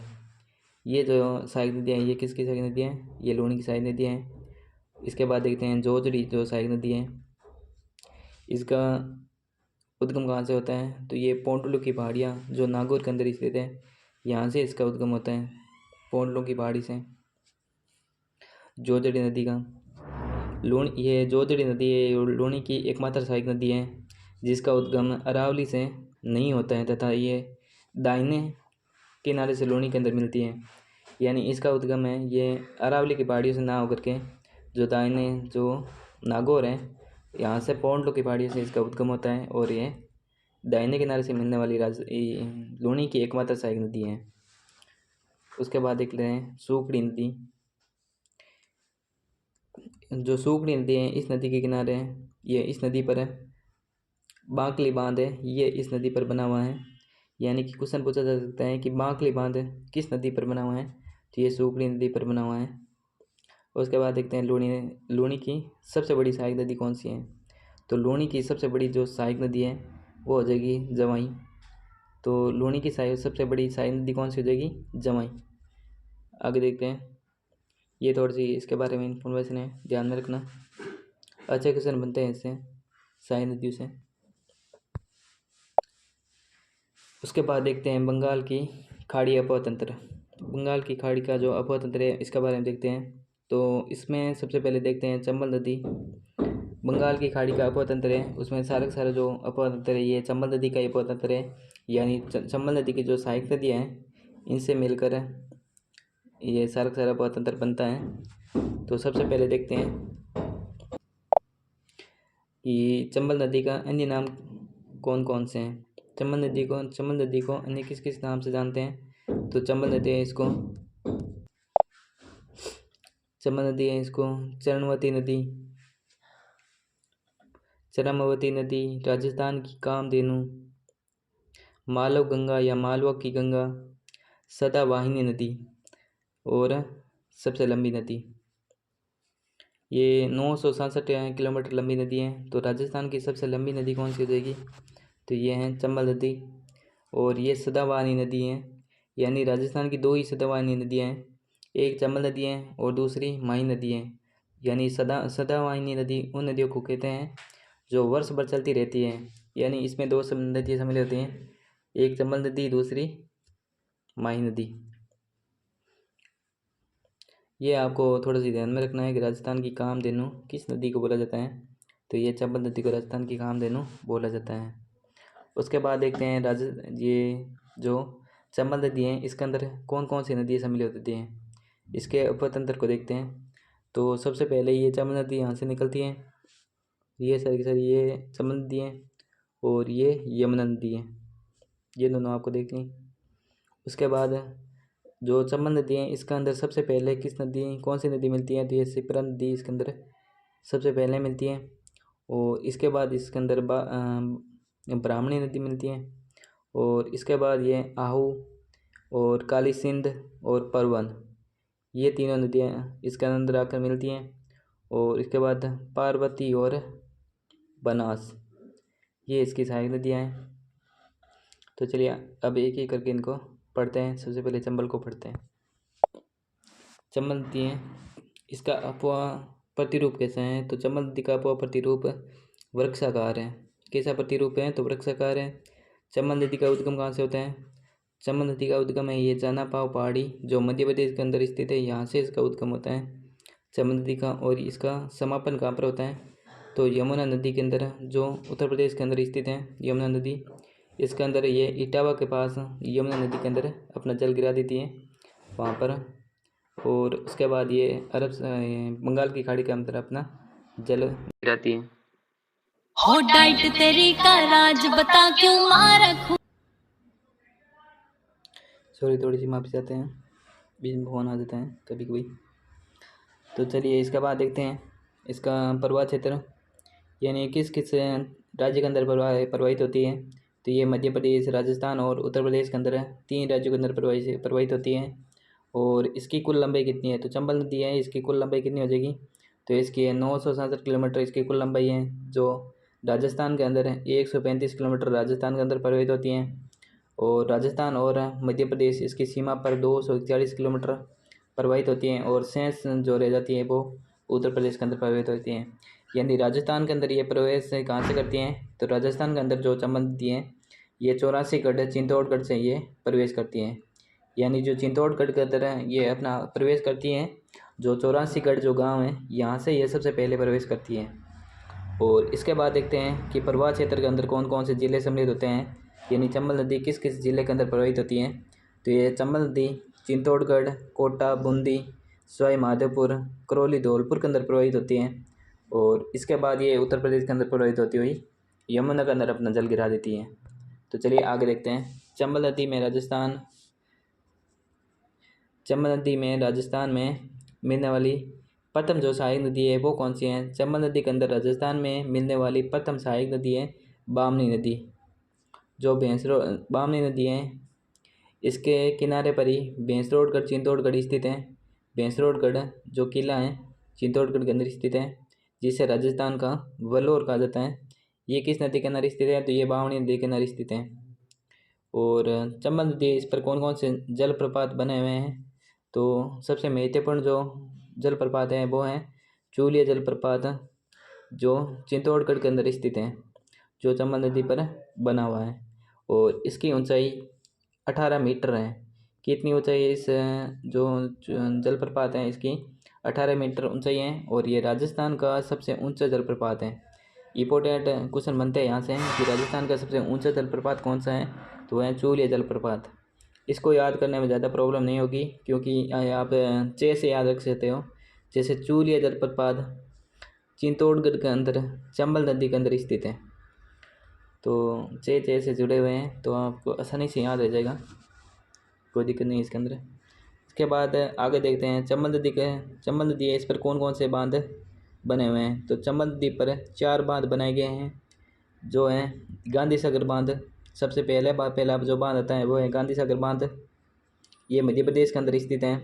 ये जो सहायक नदियाँ हैं ये किसकी सहायक नदियाँ हैं? ये लूणी की सहायक नदियाँ हैं। इसके बाद देखते हैं जोजड़ी जो सहायक नदी है, इसका उद्गम कहाँ से होता है? तो ये पोंटलू की पहाड़ियाँ जो नागौर के अंदर स्थित है, यहाँ से इसका उद्गम होता है, पोंटलू की पहाड़ी से। जोजड़ी नदी का ये जोजड़ी नदी लूणी की एकमात्र सहायक नदी है जिसका उद्गम अरावली से नहीं होता है तथा ये दाहिने किनारे से लूणी के अंदर मिलती है। यानी इसका उद्गम है ये अरावली की पहाड़ियों से ना होकर के जो दाहिने जो नागौर है यहाँ से पोंटलू की पहाड़ियों से इसका उद्गम होता है और ये दाहिने किनारे से मिलने वाली लूणी की एकमात्र सहायक नदी है। उसके बाद देख लेते हैं सूकड़ी नदी। जो सूकड़ी नदी है इस नदी के किनारे है, ये इस नदी पर है बांकली बांध है, ये इस नदी पर बना हुआ है। यानी कि क्वेश्चन पूछा जा सकता है कि बांकली बांध किस नदी पर बना हुआ है, तो ये सूखड़ी नदी पर बना हुआ है। उसके बाद देखते हैं लूनी की सबसे बड़ी सहायक नदी कौन सी है, तो लूनी की सबसे बड़ी जो सहायक नदी है वो हो जाएगी जवाई। तो लूनी की सबसे बड़ी सहायक नदी कौन सी हो जाएगी, जवाई। आगे देखते हैं, ये थोड़ी सी इसके बारे में इन्फॉर्मेशन है, ध्यान में रखना, अच्छे क्वेश्चन बनते हैं इससे सहायक नदियों से। उसके बाद देखते हैं बंगाल की खाड़ी अपवा तंत्र। बंगाल की खाड़ी का जो अपवा तंत्र है इसके बारे में देखते हैं। तो इसमें सबसे पहले देखते हैं चंबल नदी। बंगाल की खाड़ी का अपवा तंत्र है, उसमें सारा जो अपवा तंत्र है ये चंबल नदी का अपवा तंत्र है। यानी चंबल नदी की जो सहायक नदियाँ हैं इनसे मिलकर ये सारा अपवा तंत्र बनता है। तो सबसे पहले देखते हैं कि चंबल नदी का अन्य नाम कौन कौन से हैं। चंबल नदी को अन्य किस किस नाम से जानते हैं, तो चंबल नदी है इसको चरमवती नदी, राजस्थान की कामधेनु, मालव गंगा या मालवा की गंगा, सदावाहिनी नदी और सबसे लंबी नदी। ये 967 किलोमीटर लंबी नदी है। तो राजस्थान की सबसे लंबी नदी कौन सी हो जाएगी, तो ये है चंबल नदी। और ये सदावाहिनी नदी है, यानी राजस्थान की दो ही सदावाहिनी नदियाँ हैं, एक चंबल नदी है और दूसरी माही नदी है। यानी सदावाहिनी नदी उन नदियों को कहते हैं जो वर्ष भर चलती रहती है। यानी इसमें दो नदियाँ सम्मिलित होती हैं, एक चंबल नदी दूसरी माही नदी। ये आपको थोड़ा सा ध्यान में रखना है कि राजस्थान की कामधेनु किस नदी को बोला जाता है, तो ये चंबल नदी को राजस्थान की कामधेनु बोला जाता है। उसके बाद देखते हैं ये जो चंबल नदी है इसके अंदर कौन कौन सी नदियाँ सम्मिलित होती हैं, इसके उपतंत्र को देखते हैं। तो सबसे पहले ये चंबल नदी यहाँ से निकलती है, ये सारी ये चंबल नदी है और ये यमुना नदी है, ये दोनों आपको देख लें। उसके बाद जो चंबल नदी है इसके अंदर सबसे पहले कौन सी नदी मिलती है, तो ये शिप्रा नदी इसके अंदर सबसे पहले मिलती है। और इसके बाद इसके अंदर ब्राह्मणी नदी मिलती है। और इसके बाद ये आहू और काली सिंध और परवन, ये तीनों नदियाँ इसके अंदर आकर मिलती हैं। और इसके बाद पार्वती और बनास, ये इसकी सहायक नदियाँ हैं। तो चलिए अब एक एक करके इनको पढ़ते हैं। सबसे पहले चंबल को पढ़ते हैं। चंबल नदी है, इसका अपवा प्रतिरूप कैसा है, तो चंबल नदी का अपवा प्रतिरूप वृक्षाकार है। कैसा प्रतिरूप है, तो वृक्षाकार है। चंबल नदी का उद्गम कहाँ से होता है, चंबल नदी का उद्गम है ये जानापाव पहाड़ी जो मध्य प्रदेश के अंदर स्थित है, यहाँ से इसका उद्गम होता है चंबल नदी का। और इसका समापन कहाँ पर होता है, तो यमुना नदी के अंदर जो उत्तर प्रदेश के अंदर स्थित है यमुना नदी, इसके अंदर ये इटावा के पास यमुना नदी के अंदर अपना जल गिरा देती है वहाँ पर। और उसके बाद ये बंगाल की खाड़ी के अंदर अपना जल गिराती है। हो डाइट तेरी का राज बता क्यों मार खू। सॉरी, थोड़ी सी माफी चाहते हैं, बीच में फोन आ जाता है कभी कभी। तो चलिए इसके बाद देखते हैं इसका प्रवाह क्षेत्र, यानी किस किस राज्य के अंदर प्रवाहित होती है, तो ये मध्य प्रदेश, राजस्थान और उत्तर प्रदेश के अंदर तीन राज्यों के अंदर प्रवाहित होती है। और इसकी कुल लंबाई कितनी है, तो चंबल नदी है इसकी कुल लंबाई कितनी हो जाएगी, तो इसकी 967 किलोमीटर इसकी कुल लंबाई है। जो राजस्थान के अंदर है 135 किलोमीटर राजस्थान के अंदर प्रवाहित होती हैं। और राजस्थान और मध्य प्रदेश इसकी सीमा पर 241 किलोमीटर प्रवाहित होती हैं। और शेष जो रह जाती है वो उत्तर प्रदेश के अंदर प्रवाहित होती हैं। यानी राजस्थान के अंदर ये प्रवेश कहाँ से करती हैं, तो राजस्थान के अंदर जो चंबल नदी हैं ये 84 चित्तौड़गढ़ से ये प्रवेश करती हैं। यानी जो चित्तौड़गढ़ के अंदर ये अपना प्रवेश करती हैं, जो 84 जो गांव हैं यहाँ से ये सबसे पहले प्रवेश करती हैं। और इसके बाद देखते हैं कि प्रवाह क्षेत्र के अंदर कौन कौन से ज़िले सम्मिलित होते हैं, यानी चंबल नदी किस किस ज़िले के अंदर प्रवाहित होती हैं, तो ये चंबल नदी चित्तौड़गढ़, कोटा, बूंदी, सवाई माधोपुर, करौली, धौलपुर के अंदर प्रवाहित होती हैं। और इसके बाद ये उत्तर प्रदेश के अंदर प्रवाहित होती हुई यमुना के अंदर अपना जल गिरा देती हैं। तो चलिए आगे देखते हैं। चंबल नदी में राजस्थान में मिलने वाली प्रथम जो सहायक नदी है वो कौन सी है, चंबल नदी के अंदर राजस्थान में मिलने वाली प्रथम सहायक नदी है बामनी नदी। जो भैंस रोड बामनी नदी है इसके किनारे पर ही भैंसरोडगढ़ चित्तौड़गढ़ स्थित है। भैंसरोडगढ़ जो किला है चित्तौड़गढ़ के अंदर स्थित है, जिसे राजस्थान का वलोर कहा जाता है। ये किस नदी के किनारे स्थित है? तो ये बामनी नदी के किनारे स्थित है। और चंबल नदी, इस पर कौन कौन से जलप्रपात बने हुए हैं? तो सबसे महत्वपूर्ण जो जलप्रपात है वो है चूलिया जलप्रपात, जो चित्तौड़गढ़ के अंदर स्थित है, जो चंबल नदी पर बना हुआ है। और इसकी ऊंचाई 18 मीटर है। कितनी ऊंचाई है इस जो जलप्रपात है? इसकी 18 मीटर ऊंचाई है और ये राजस्थान का सबसे ऊंचा जलप्रपात है। इंपॉर्टेंट क्वेश्चन बनते हैं यहाँ से कि राजस्थान का सबसे ऊंचा जलप्रपात कौन सा है? तो वह है चूलिया जलप्रपात। इसको याद करने में ज़्यादा प्रॉब्लम नहीं होगी, क्योंकि आप चे से याद रख सकते हो। जैसे चूलिया जलप्रपात चित्तौड़गढ़ के अंदर चंबल नदी के अंदर स्थित है, तो चे से जुड़े हुए हैं तो आपको आसानी से याद रह जाएगा, कोई दिक्कत नहीं है इसके अंदर। इसके बाद आगे देखते हैं चंबल नदी है, इस पर कौन कौन से बांध बने हुए हैं? तो चंबल नदी पर 4 बांध बनाए गए हैं, जो है गांधी सागर बांध। सबसे पहला जो बांध आता है वो है गांधी सागर बांध। ये मध्य प्रदेश के अंदर स्थित है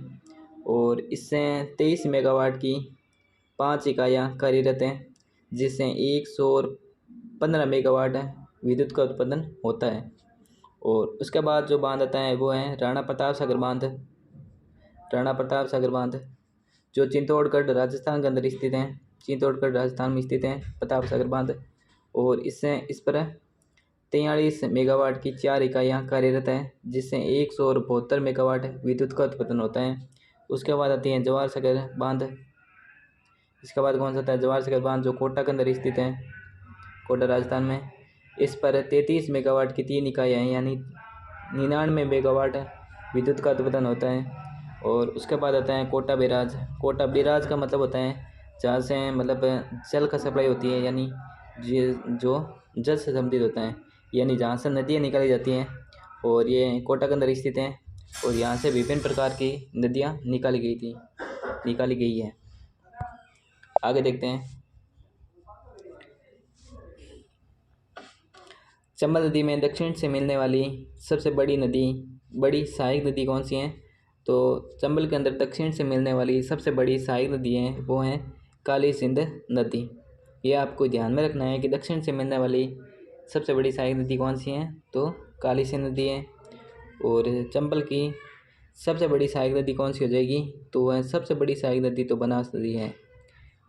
और इससे 23 मेगावाट की 5 इकाइयाँ कार्यरत हैं, जिससे 115 मेगावाट विद्युत का उत्पादन होता है। और उसके बाद जो बांध आता है वो है राणा प्रताप सागर बांध, जो चित्तौड़गढ़ राजस्थान के अंदर स्थित है। चित्तौड़गढ़ राजस्थान में स्थित है प्रताप सागर बांध। और इस पर 43 मेगावाट की 4 इकाइयाँ कार्यरत है, जिससे 172 मेगावाट विद्युत का उत्पादन होता है। उसके बाद आती है जवाहर सागर बांध। इसके बाद कौन सा आता है? जवाहर सागर बांध, जो कोटा के अंदर स्थित है, कोटा राजस्थान में। इस पर 33 मेगावाट की 3 इकाइयाँ हैं, यानी 99 मेगावाट विद्युत का उत्पादन होता है। और उसके बाद आता है कोटा बैराज का मतलब होता है जहाँ से मतलब जल का सप्लाई होती है, यानी जो जल से संबंधित होता है, यानी जहाँ से नदियाँ निकाली जाती हैं। और ये कोटा के अंदर स्थित है और यहाँ से विभिन्न प्रकार की नदियाँ निकाली गई है। आगे देखते हैं चंबल नदी में दक्षिण से मिलने वाली सबसे बड़ी सहायक नदी कौन सी है? तो चंबल के अंदर दक्षिण से मिलने वाली सबसे बड़ी सहायक नदी है वो है काली सिंध नदी। ये आपको ध्यान में रखना है कि दक्षिण से मिलने वाली सबसे बड़ी सहायक नदी कौन सी है? तो काली सिंध नदी है। और चंबल की सबसे बड़ी सहायक नदी कौन सी हो जाएगी? तो वह सबसे बड़ी सहायक नदी तो बनास नदी है।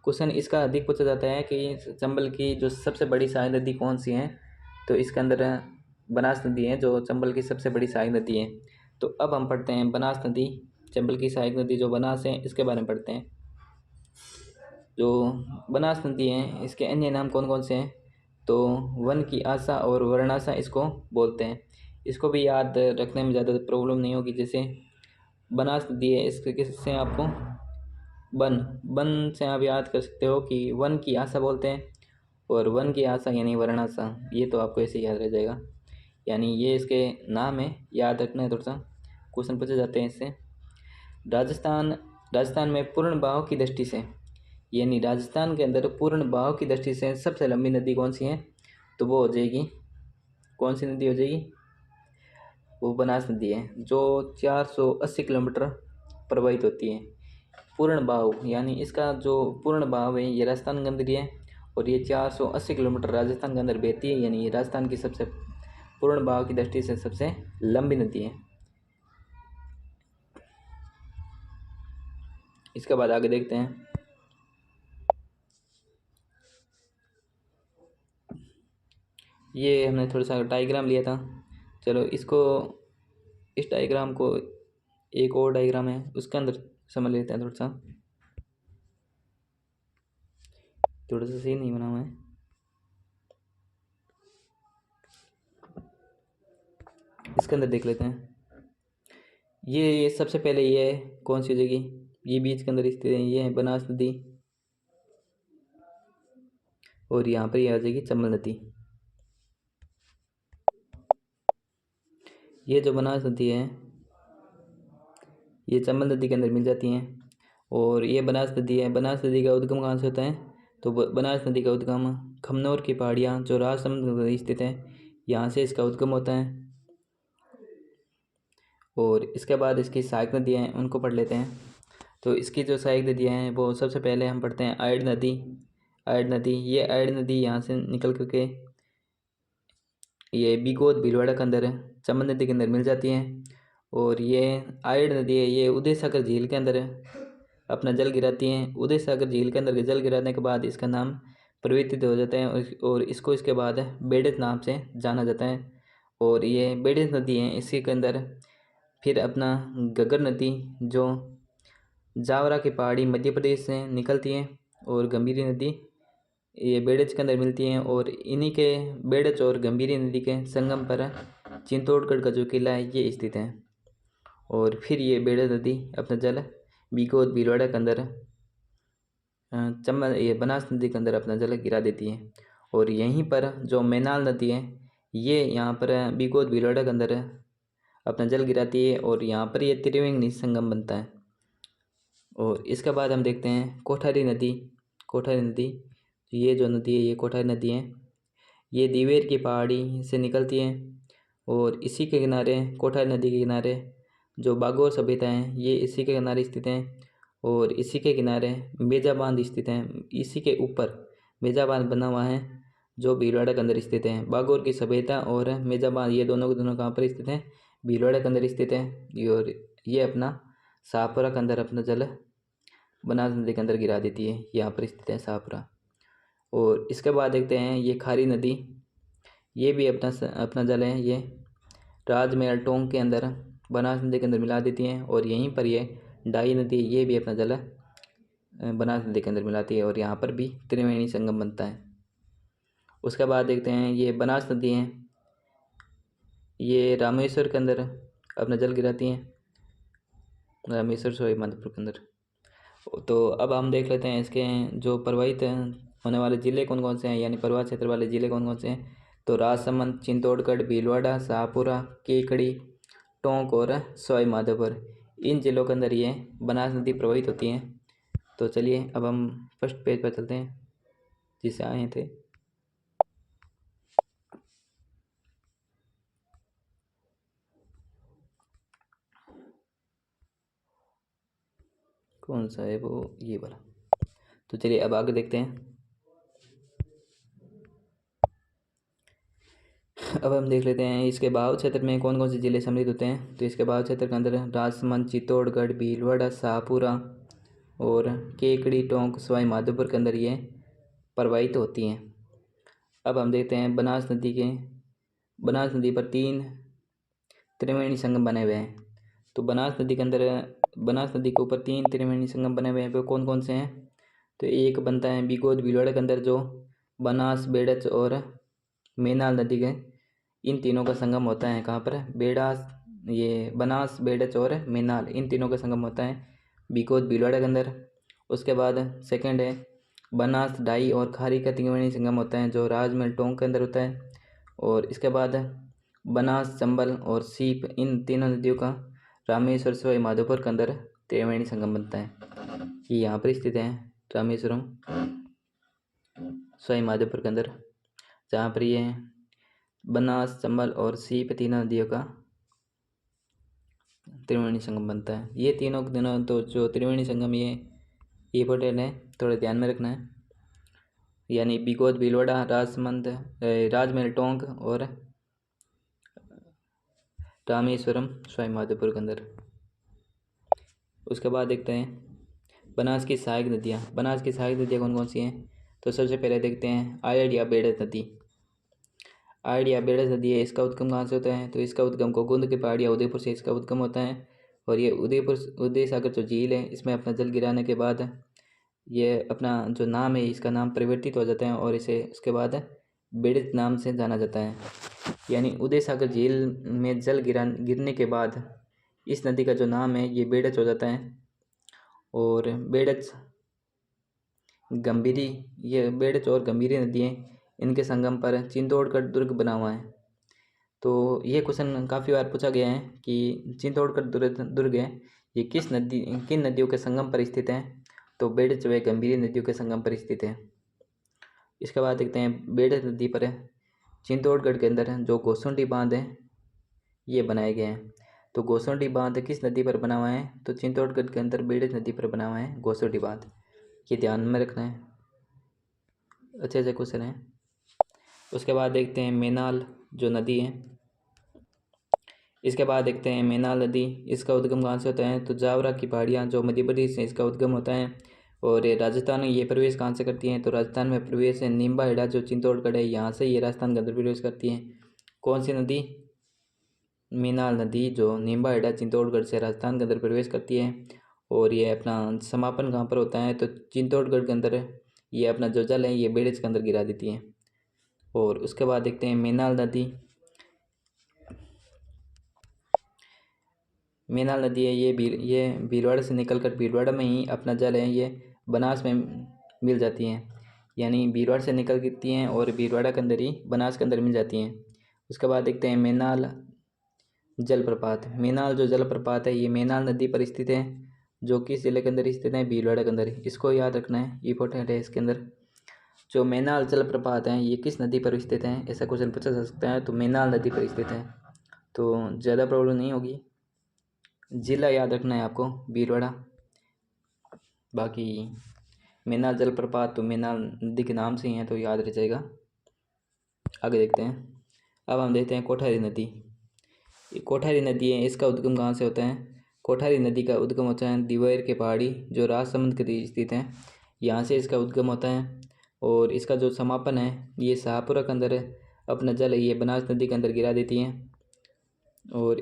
क्वेश्चन इसका अधिक पूछा जाता है कि चंबल की जो सबसे बड़ी सहायक नदी कौन सी है? तो इसके अंदर बनास नदी है, जो चंबल की सबसे बड़ी सहायक नदी है। तो अब हम पढ़ते हैं बनास नदी, चंबल की सहायक नदी जो बनास है, इसके बारे में पढ़ते हैं। जो बनास नदी है इसके अन्य नाम कौन कौन से हैं? तो वन की आशा और वर्णाशा इसको बोलते हैं। इसको भी याद रखने में ज़्यादा प्रॉब्लम नहीं होगी। जैसे बनास नदी है, इसके किससे आपको वन से आप याद कर सकते हो कि वन की आशा बोलते हैं, और वन की आशा यानी वर्णाशा, ये तो आपको ऐसे याद रह जाएगा। यानी ये इसके नाम है, याद रखना है, थोड़ा सा क्वेश्चन पूछे जाते हैं इससे। राजस्थान में पूर्ण बहाव की दृष्टि से, यानी राजस्थान के अंदर पूर्ण बहाव की दृष्टि से सबसे लंबी नदी कौन सी है? तो वो हो जाएगी, कौन सी नदी हो जाएगी? वो बनास नदी है, जो 480 किलोमीटर प्रवाहित होती है। पूर्ण बहाव यानी इसका जो पूर्ण बहाव है ये राजस्थान के अंदर ही है, और ये 480 किलोमीटर राजस्थान के अंदर बहती है, यानी ये राजस्थान की सबसे पूर्ण बहाव की दृष्टि से सबसे लंबी नदी है। इसके बाद आगे देखते हैं। ये हमने थोड़ा सा डायग्राम लिया था, चलो इस डायग्राम को एक और डायग्राम है उसके अंदर समझ लेते हैं। थोड़ा सा सही नहीं बना हुआ है, इसके अंदर देख लेते हैं। ये सबसे पहले ये कौन सी जगह, ये बीच के अंदर स्थित है, ये है बनास नदी, और यहाँ पर ये आ जाएगी चंबल नदी। ये जो बनास नदी है ये चंबल नदी के अंदर मिल जाती हैं। और ये बनास नदी है, बनास नदी का उद्गम कहाँ से होता है? तो बनास नदी का उद्गम खमनोर की पहाड़ियाँ जो राजसमंद में स्थित है, यहाँ से इसका उद्गम होता है। और इसके बाद इसकी सहायक नदियाँ हैं उनको पढ़ लेते हैं। तो इसकी जो सहायक नदियाँ हैं वो सबसे पहले हम पढ़ते हैं आयड नदी। आयड नदी, ये आयड नदी यहाँ से निकल करके ये बीगोत भीलवाड़ा के अंदर चंबल नदी के अंदर मिल जाती हैं। और ये आयड नदी है, ये उदय सागर झील के अंदर अपना जल गिराती हैं। उदय सागर झील के अंदर जल गिराने के बाद इसका नाम परिवर्तित हो जाता है और इसको इसके बाद बेड़ित नाम से जाना जाता है। और ये बेड़ित नदी है, इसी के अंदर फिर अपना घग्गर नदी जो जावरा की पहाड़ी मध्य प्रदेश से निकलती है और गंभीरी नदी ये बेड़च के अंदर मिलती हैं। और इन्हीं के बेड़च और गंभीरी नदी के संगम पर चित्तौड़गढ़ का जो किला है ये स्थित है। और फिर ये बेड़च नदी अपना जल बीगोत भीलवाड़ा के अंदर चंबल ये बनास नदी के अंदर अपना जल गिरा देती है। और यहीं पर जो मैनाल नदी है ये यहाँ पर बीगोत भीलवाड़ा के अंदर अपना जल गिराती है और यहाँ पर ये त्रिवेणी संगम बनता है। और इसके बाद हम देखते हैं कोठारी नदी। कोठारी नदी, ये जो नदी है ये कोठारी नदी है, ये दिवेर की पहाड़ी से निकलती है। और इसी के किनारे कोठारी नदी के किनारे जो बागोर सभ्यता है ये इसी के किनारे स्थित हैं। और इसी के किनारे मेजा बांध स्थित हैं। इसी के ऊपर मेजा बांध बना हुआ है जो भीलवाड़ा के अंदर स्थित है। बागोर की सभ्यता और मेजा बांध ये दोनों के दोनों कहाँ पर स्थित हैं? भीलवाड़ा के अंदर स्थित है। और ये अपना शाहपुरा के अंदर अपना जल बनास नदी के अंदर गिरा देती है, यहाँ पर स्थित है शाहपुरा। और इसके बाद देखते हैं ये खारी नदी, ये भी अपना जल है ये राजमहल टोंक के अंदर बनास नदी के अंदर मिला देती हैं। और यहीं पर ये डाई नदी, ये भी अपना जल बनास नदी के अंदर मिलाती है और यहाँ पर भी त्रिवेणी संगम बनता है। उसके बाद देखते हैं ये बनास नदी है, ये रामेश्वर के अंदर अपना जल गिराती हैं, रामेश्वर सवाई माधोपुर के अंदर। तो अब हम देख लेते हैं इसके जो प्रभावित होने वाले ज़िले कौन कौन से हैं, यानी प्रभावित क्षेत्र वाले ज़िले कौन कौन से हैं। तो राजसमंद, चित्तौड़गढ़, भीलवाड़ा, शाहपुरा, केकड़ी, टोंक और सवाई माधोपुर, इन ज़िलों के अंदर ये बनास नदी प्रभावित होती हैं। तो चलिए अब हम फर्स्ट पेज पर चलते हैं जिससे आए थे। कौन सा है वो, ये वाला। तो चलिए अब आगे देखते हैं। अब हम देख लेते हैं इसके बहाव क्षेत्र में कौन कौन से ज़िले सम्मिलित होते हैं। तो इसके बहाव क्षेत्र के अंदर राजसमंद, चित्तौड़गढ़, भीलवाड़ा, शाहपुरा और केकड़ी, टोंक, सवाई माधोपुर के अंदर ये प्रवाहित होती हैं। अब हम देखते हैं बनास नदी पर 3 त्रिवेणी संगम बने हुए हैं। तो बनास नदी के ऊपर 3 त्रिवेणी संगम बने हुए हैं। वो कौन कौन से हैं? तो एक बनता है बीगोत भीलवाड़ा के अंदर जो बनास, बेड़च और मैनाल नदी के इन तीनों का संगम होता है। कहाँ पर? बनास, बेड़च और मैनाल, इन तीनों का संगम होता है बीगोत भीलवाड़ा के अंदर। उसके बाद सेकंड है बनास, डाई और खारी का त्रिवेणी संगम होता है जो राजमहल टोंक के अंदर होता है। और इसके बाद बनास, चंबल और सीप, इन तीनों नदियों का रामेश्वर, सवाई माधोपुर के अंदर त्रिवेणी संगम बनता है। ये यहाँ पर स्थित है रामेश्वरम, सवाई माधोपुर के अंदर, जहाँ पर ये बनास, चंबल और सीप तीनों नदियों का त्रिवेणी संगम बनता है। ये तीनों के दिनों तो जो त्रिवेणी संगम ये इम्पोर्टेंट है, थोड़ा ध्यान में रखना है। यानी बीगोत भीलवाड़ा, राजमहल टोंक और रामेश्वरम, सवाई माधोपुर के अंदर। उसके बाद देखते हैं बनास की सहायक नदियाँ। बनास की सहायक नदियाँ कौन कौन सी हैं? तो सबसे पहले देखते हैं आयड या बेड़च नदी। आयड या बेड़च नदी है, इसका उद्गम कहाँ से होता है? तो इसका उद्गम गोगुंद के पहाड़ी या उदयपुर से इसका उद्गम होता है। और ये उदय सागर जो झील है इसमें अपना जल गिराने के बाद ये अपना जो नाम है इसका नाम परिवर्तित हो जाता है और इसे उसके बाद बेड़च नाम से जाना जाता है। यानी उदय सागर झील में जल गिरने के बाद इस नदी का जो नाम है ये बेड़च हो जाता है। और बेड़च और गंभीरी नदी है, इनके संगम पर चित्तौड़गढ़ दुर्ग बना हुआ है। तो ये क्वेश्चन काफ़ी बार पूछा गया है कि चित्तौड़गढ़ दुर्ग है ये किन नदियों के संगम पर स्थित है? तो बेड़च व गंभीरी नदियों के संगम पर स्थित है। इसके बाद देखते हैं बेड़च नदी पर चित्तौड़गढ़ के अंदर जो गोसुंडी बांध है ये बनाए गए हैं। तो गोसुंडी बांध किस नदी पर बना हुआ है? तो चित्तौड़गढ़ के अंदर बेड़े नदी पर बना हुआ है गोसुंडी बांध। ये ध्यान में रखना है, अच्छे से क्वेश्चन है। उसके बाद देखते हैं मेनाल जो नदी है, इसके बाद देखते हैं मेनाल नदी, इसका उद्गम कहाँ से होता है? तो जावरा की पहाड़ियाँ जो मध्य प्रदेश से इसका उद्गम होता है। और ये राजस्थान में ये प्रवेश कहाँ से करती हैं? तो राजस्थान में प्रवेश है निम्बा हेड़ा जो चित्तौड़गढ़ है यहाँ से ये राजस्थान के अंदर प्रवेश करती हैं। कौन सी नदी? मेनाल नदी जो निम्बा हेड़ा चित्तौड़गढ़ से राजस्थान के अंदर प्रवेश करती है। और ये अपना समापन कहाँ पर होता है? तो चित्तौड़गढ़ के अंदर ये अपना जो जल है ये बेड़े के अंदर गिरा देती है। और उसके बाद देखते हैं मेनाल नदी, मेनाल नदी है ये भीलवाड़ा से निकलकर भीलवाड़ा में ही अपना जल है ये बनास में मिल जाती हैं, यानी भीलवाड़ा से निकलती हैं और भीलवाड़ा के अंदर ही बनास के अंदर मिल जाती हैं। उसके बाद देखते हैं मेनाल जलप्रपात। मेनाल जो जलप्रपात है ये मेनाल नदी पर स्थित है, जो किस जिले के अंदर स्थित है? भीलवाड़ा के अंदर। इसको याद रखना है, इंपॉर्टेंट है इसके अंदर। जो मेनाल जलप्रपात है ये किस नदी पर स्थित है? ऐसा क्वेश्चन पूछा जा सकता है। तो मेनाल नदी पर स्थित है, तो ज़्यादा प्रॉब्लम नहीं होगी। जिला याद रखना है आपको, भीलवाड़ा। बाकी मेनाल जलप्रपात तो मेनाल नदी के नाम से ही है तो याद रह जाएगा। आगे देखते हैं। अब हम देखते हैं कोठारी नदी। ये कोठारी नदी है, इसका उद्गम कहाँ से होता है? कोठारी नदी का उद्गम होता है दिवेर के पहाड़ी जो राजसमंद के स्थित है, यहाँ से इसका उद्गम होता है। और इसका जो समापन है ये शाहपुरा के अंदर अपना जल है ये बनास नदी के अंदर गिरा देती हैं। और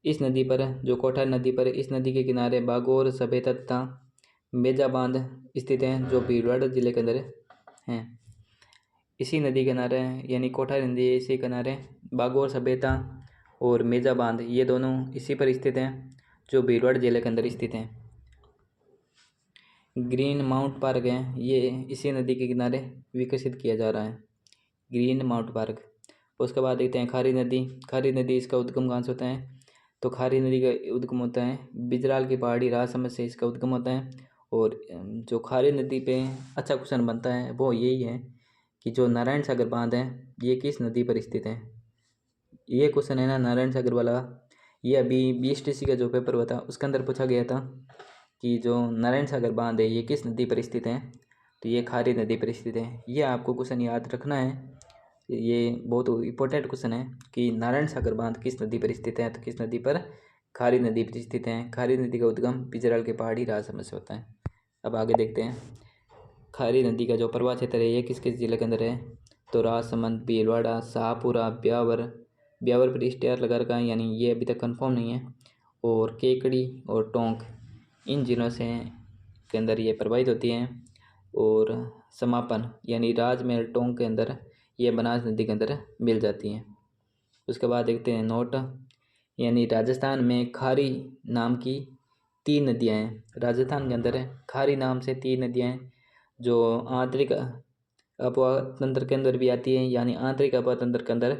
इस नदी पर जो कोठारी नदी पर इस नदी के किनारे बागोर सभ्यता तथा मेजा बांध स्थित हैं जो भीलवाड़ा जिले के अंदर हैं। इसी नदी किनारे यानी कोठारी नदी इसी किनारे बागोर सभ्यता और मेजा बांध ये दोनों इसी पर स्थित हैं जो भीलवाड़ा जिले के अंदर स्थित हैं। ग्रीन माउंट पार्क है ये इसी नदी के किनारे विकसित किया जा रहा है, ग्रीन माउंट पार्क। उसके बाद देखते हैं खारी नदी। खारी नदी इसका उद्गम कहाँ से होता है? तो खारी नदी का उद्गम होता है बिजराल की पहाड़ी राजसमंद से इसका उद्गम होता है। और जो खारी नदी पे अच्छा क्वेश्चन बनता है वो यही है कि जो नारायण सागर बांध है ये किस नदी पर स्थित है? ये क्वेश्चन है ना नारायण सागर वाला, ये अभी BSTC का जो पेपर हुआ था उसके अंदर पूछा गया था कि जो नारायण सागर बांध है ये किस नदी पर स्थित है? तो ये खारी नदी पर स्थित है। ये आपको क्वेश्चन याद रखना है, ये बहुत इंपॉर्टेंट क्वेश्चन है कि नारायण सागर बांध किस नदी पर स्थित है? तो किस नदी पर? खारी नदी पर स्थित है। खारी नदी का उद्गम बिजराल के पहाड़ी राजसमंद से होता है। अब आगे देखते हैं खारी नदी का जो प्रवाह क्षेत्र है ये किस किस जिले के अंदर है? तो राजसमंद, भीलवाड़ा, शाहपुरा, ब्यावर। ब्यावर पर स्टेयर लगा रखा है यानी ये अभी तक कंफर्म नहीं है। और केकड़ी और टोंक इन जिलों से के अंदर ये प्रवाहित होती हैं। और समापन यानी राजमहल टोंक के अंदर ये बनास नदी के अंदर मिल जाती हैं। उसके बाद देखते हैं नोट, यानी राजस्थान में खारी नाम की 3 नदियाँ हैं। राजस्थान के अंदर खारी नाम से 3 नदियाँ हैं जो आंतरिक अपवा तंत्र के अंदर भी आती हैं, यानी आंतरिक अपवा तंत्र के अंदर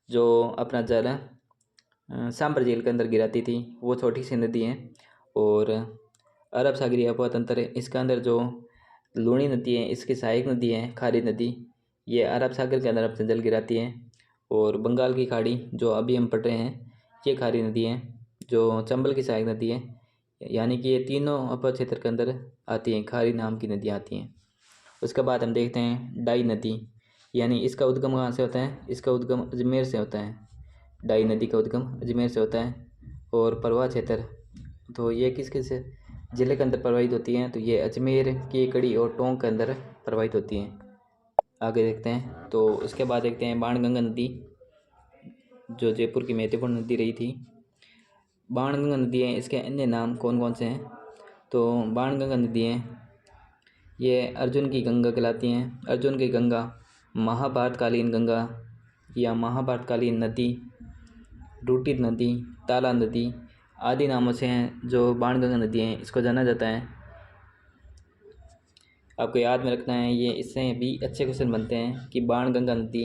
जो अपना जल सांबर झील के अंदर गिराती थी वो छोटी सी नदी हैं। और अरब सागरीय अपवा तंत्र है इसके अंदर जो लूणी नदी है इसकी सहायक नदी है खारी नदी, ये अरब सागर के अंदर अपना जल गिराती है। और बंगाल की खाड़ी जो अभी हम पढ़ रहे हैं ये खारी नदी है जो चंबल की सहायक नदी है, यानी कि ये तीनों अपर क्षेत्र के अंदर आती हैं, खारी नाम की नदियाँ आती हैं। उसके बाद हम देखते हैं डाई नदी, यानी इसका उद्गम कहाँ से होता है? इसका उद्गम अजमेर से होता है। डाई नदी का उद्गम अजमेर से होता है। और प्रवाह क्षेत्र तो ये किस किस जिले के अंदर प्रवाहित होती हैं? तो ये अजमेर, केकड़ी और टोंक के अंदर प्रवाहित होती हैं। आगे देखते हैं तो उसके बाद देखते हैं बाणगंगा नदी जो जयपुर की महत्वपूर्ण नदी रही थी। बाणगंगा नदी है इसके अन्य नाम कौन कौन से हैं? तो बाणगंगा नदी है ये अर्जुन की गंगा कहलाती हैं। अर्जुन की गंगा, महाभारतकालीन गंगा या महाभारतकालीन नदी, रूटित नदी, ताला नदी आदि नामों से हैं जो बाणगंगा नदी हैं इसको जाना जाता है। आपको याद में रखना है, ये इससे भी अच्छे क्वेश्चन बनते हैं कि बाणगंगा नदी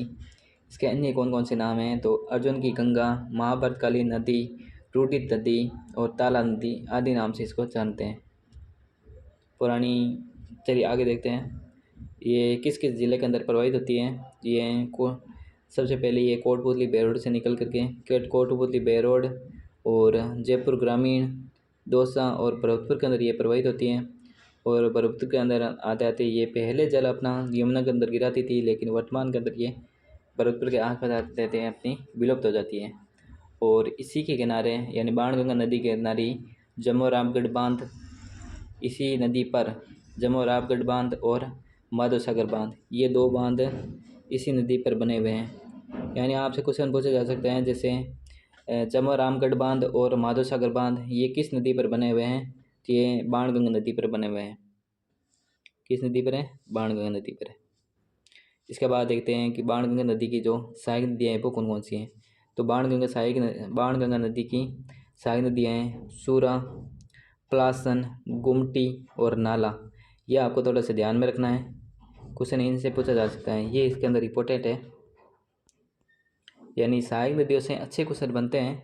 इसके अन्य कौन कौन से नाम हैं? तो अर्जुन की गंगा, महाभारतकालीन नदी, रूटित नदी और ताला नदी आदि नाम से इसको जानते हैं पुरानी। चलिए आगे देखते हैं। ये किस किस ज़िले के अंदर प्रवाहित होती है? ये को सबसे पहले ये कोटपुतली बेरोड से निकल करके कोटपुतली बेरोड और जयपुर ग्रामीण, दौसा और भरतपुर के अंदर ये प्रवाहित होती हैं। और भरतपुर के अंदर आते आते ये पहले जल अपना यमुना के अंदर गिराती थी, लेकिन वर्तमान के अंदर ये भरतपुर के आस पास आते आते अपनी विलुप्त हो जाती है। और इसी के किनारे यानी बाणगंगा नदी के किनारे जमो रामगढ़ बांध, इसी नदी पर जमो रामगढ़ बांध और माधव सागर बांध, ये दो बांध इसी नदी पर बने हुए हैं। यानी आपसे क्वेश्चन पूछे जा सकते हैं जैसे जमो रामगढ़ बांध और माधव सागर बांध ये किस नदी पर बने हुए हैं? तो ये बाणगंगा नदी पर बने हुए हैं। किस नदी पर है? बाणगंगा नदी पर है। इसके बाद देखते हैं कि बाणगंगा नदी की जो सहायक नदियाँ हैं वो कौन कौन सी हैं। तो बाणगंगा नदी की सहायक नदियाँ हैं सूरा, पलासन, गुमटी और नाला। यह आपको थोड़ा सा ध्यान में रखना है, क्वेश्चन इनसे पूछा जा सकता है, ये इसके अंदर इंपॉर्टेंट है। यानी सहायक नदियों से अच्छे क्वेश्चन बनते हैं।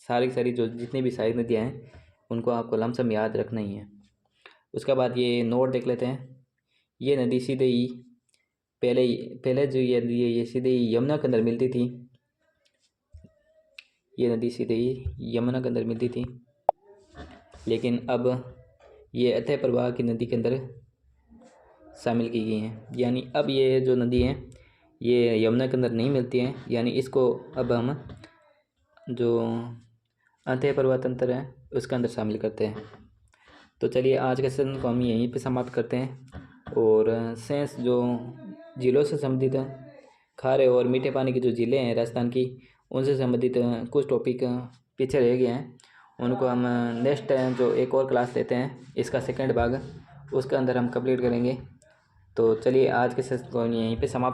सारी जो जितनी भी सहायक नदियाँ हैं उनको आपको लमसम याद रखना ही है। उसके बाद ये नोट देख लेते हैं। ये नदी सीधे ही पहले जो ये नदी है ये सीधे ही यमुना के अंदर मिलती थी। ये नदी सीधे ही यमुना के अंदर मिलती थी, लेकिन अब ये अतः प्रवाह की नदी के अंदर शामिल की गई हैं। यानी अब ये जो नदी है ये यमुना के अंदर नहीं मिलती हैं, यानी इसको अब हम जो अतः प्रवाह तंत्र है उसके अंदर शामिल करते हैं। तो चलिए आज के सेशन को हम यहीं पे समाप्त करते हैं। और सेंस जो जिलों से संबंधित खारे और मीठे पानी के जो ज़िले हैं राजस्थान की, उनसे संबंधित कुछ टॉपिक पीछे रह गए हैं, उनको हम नेक्स्ट जो एक और क्लास लेते हैं इसका सेकंड भाग, उसके अंदर हम कंप्लीट करेंगे। तो चलिए आज के सेशन को यहीं पे समाप्त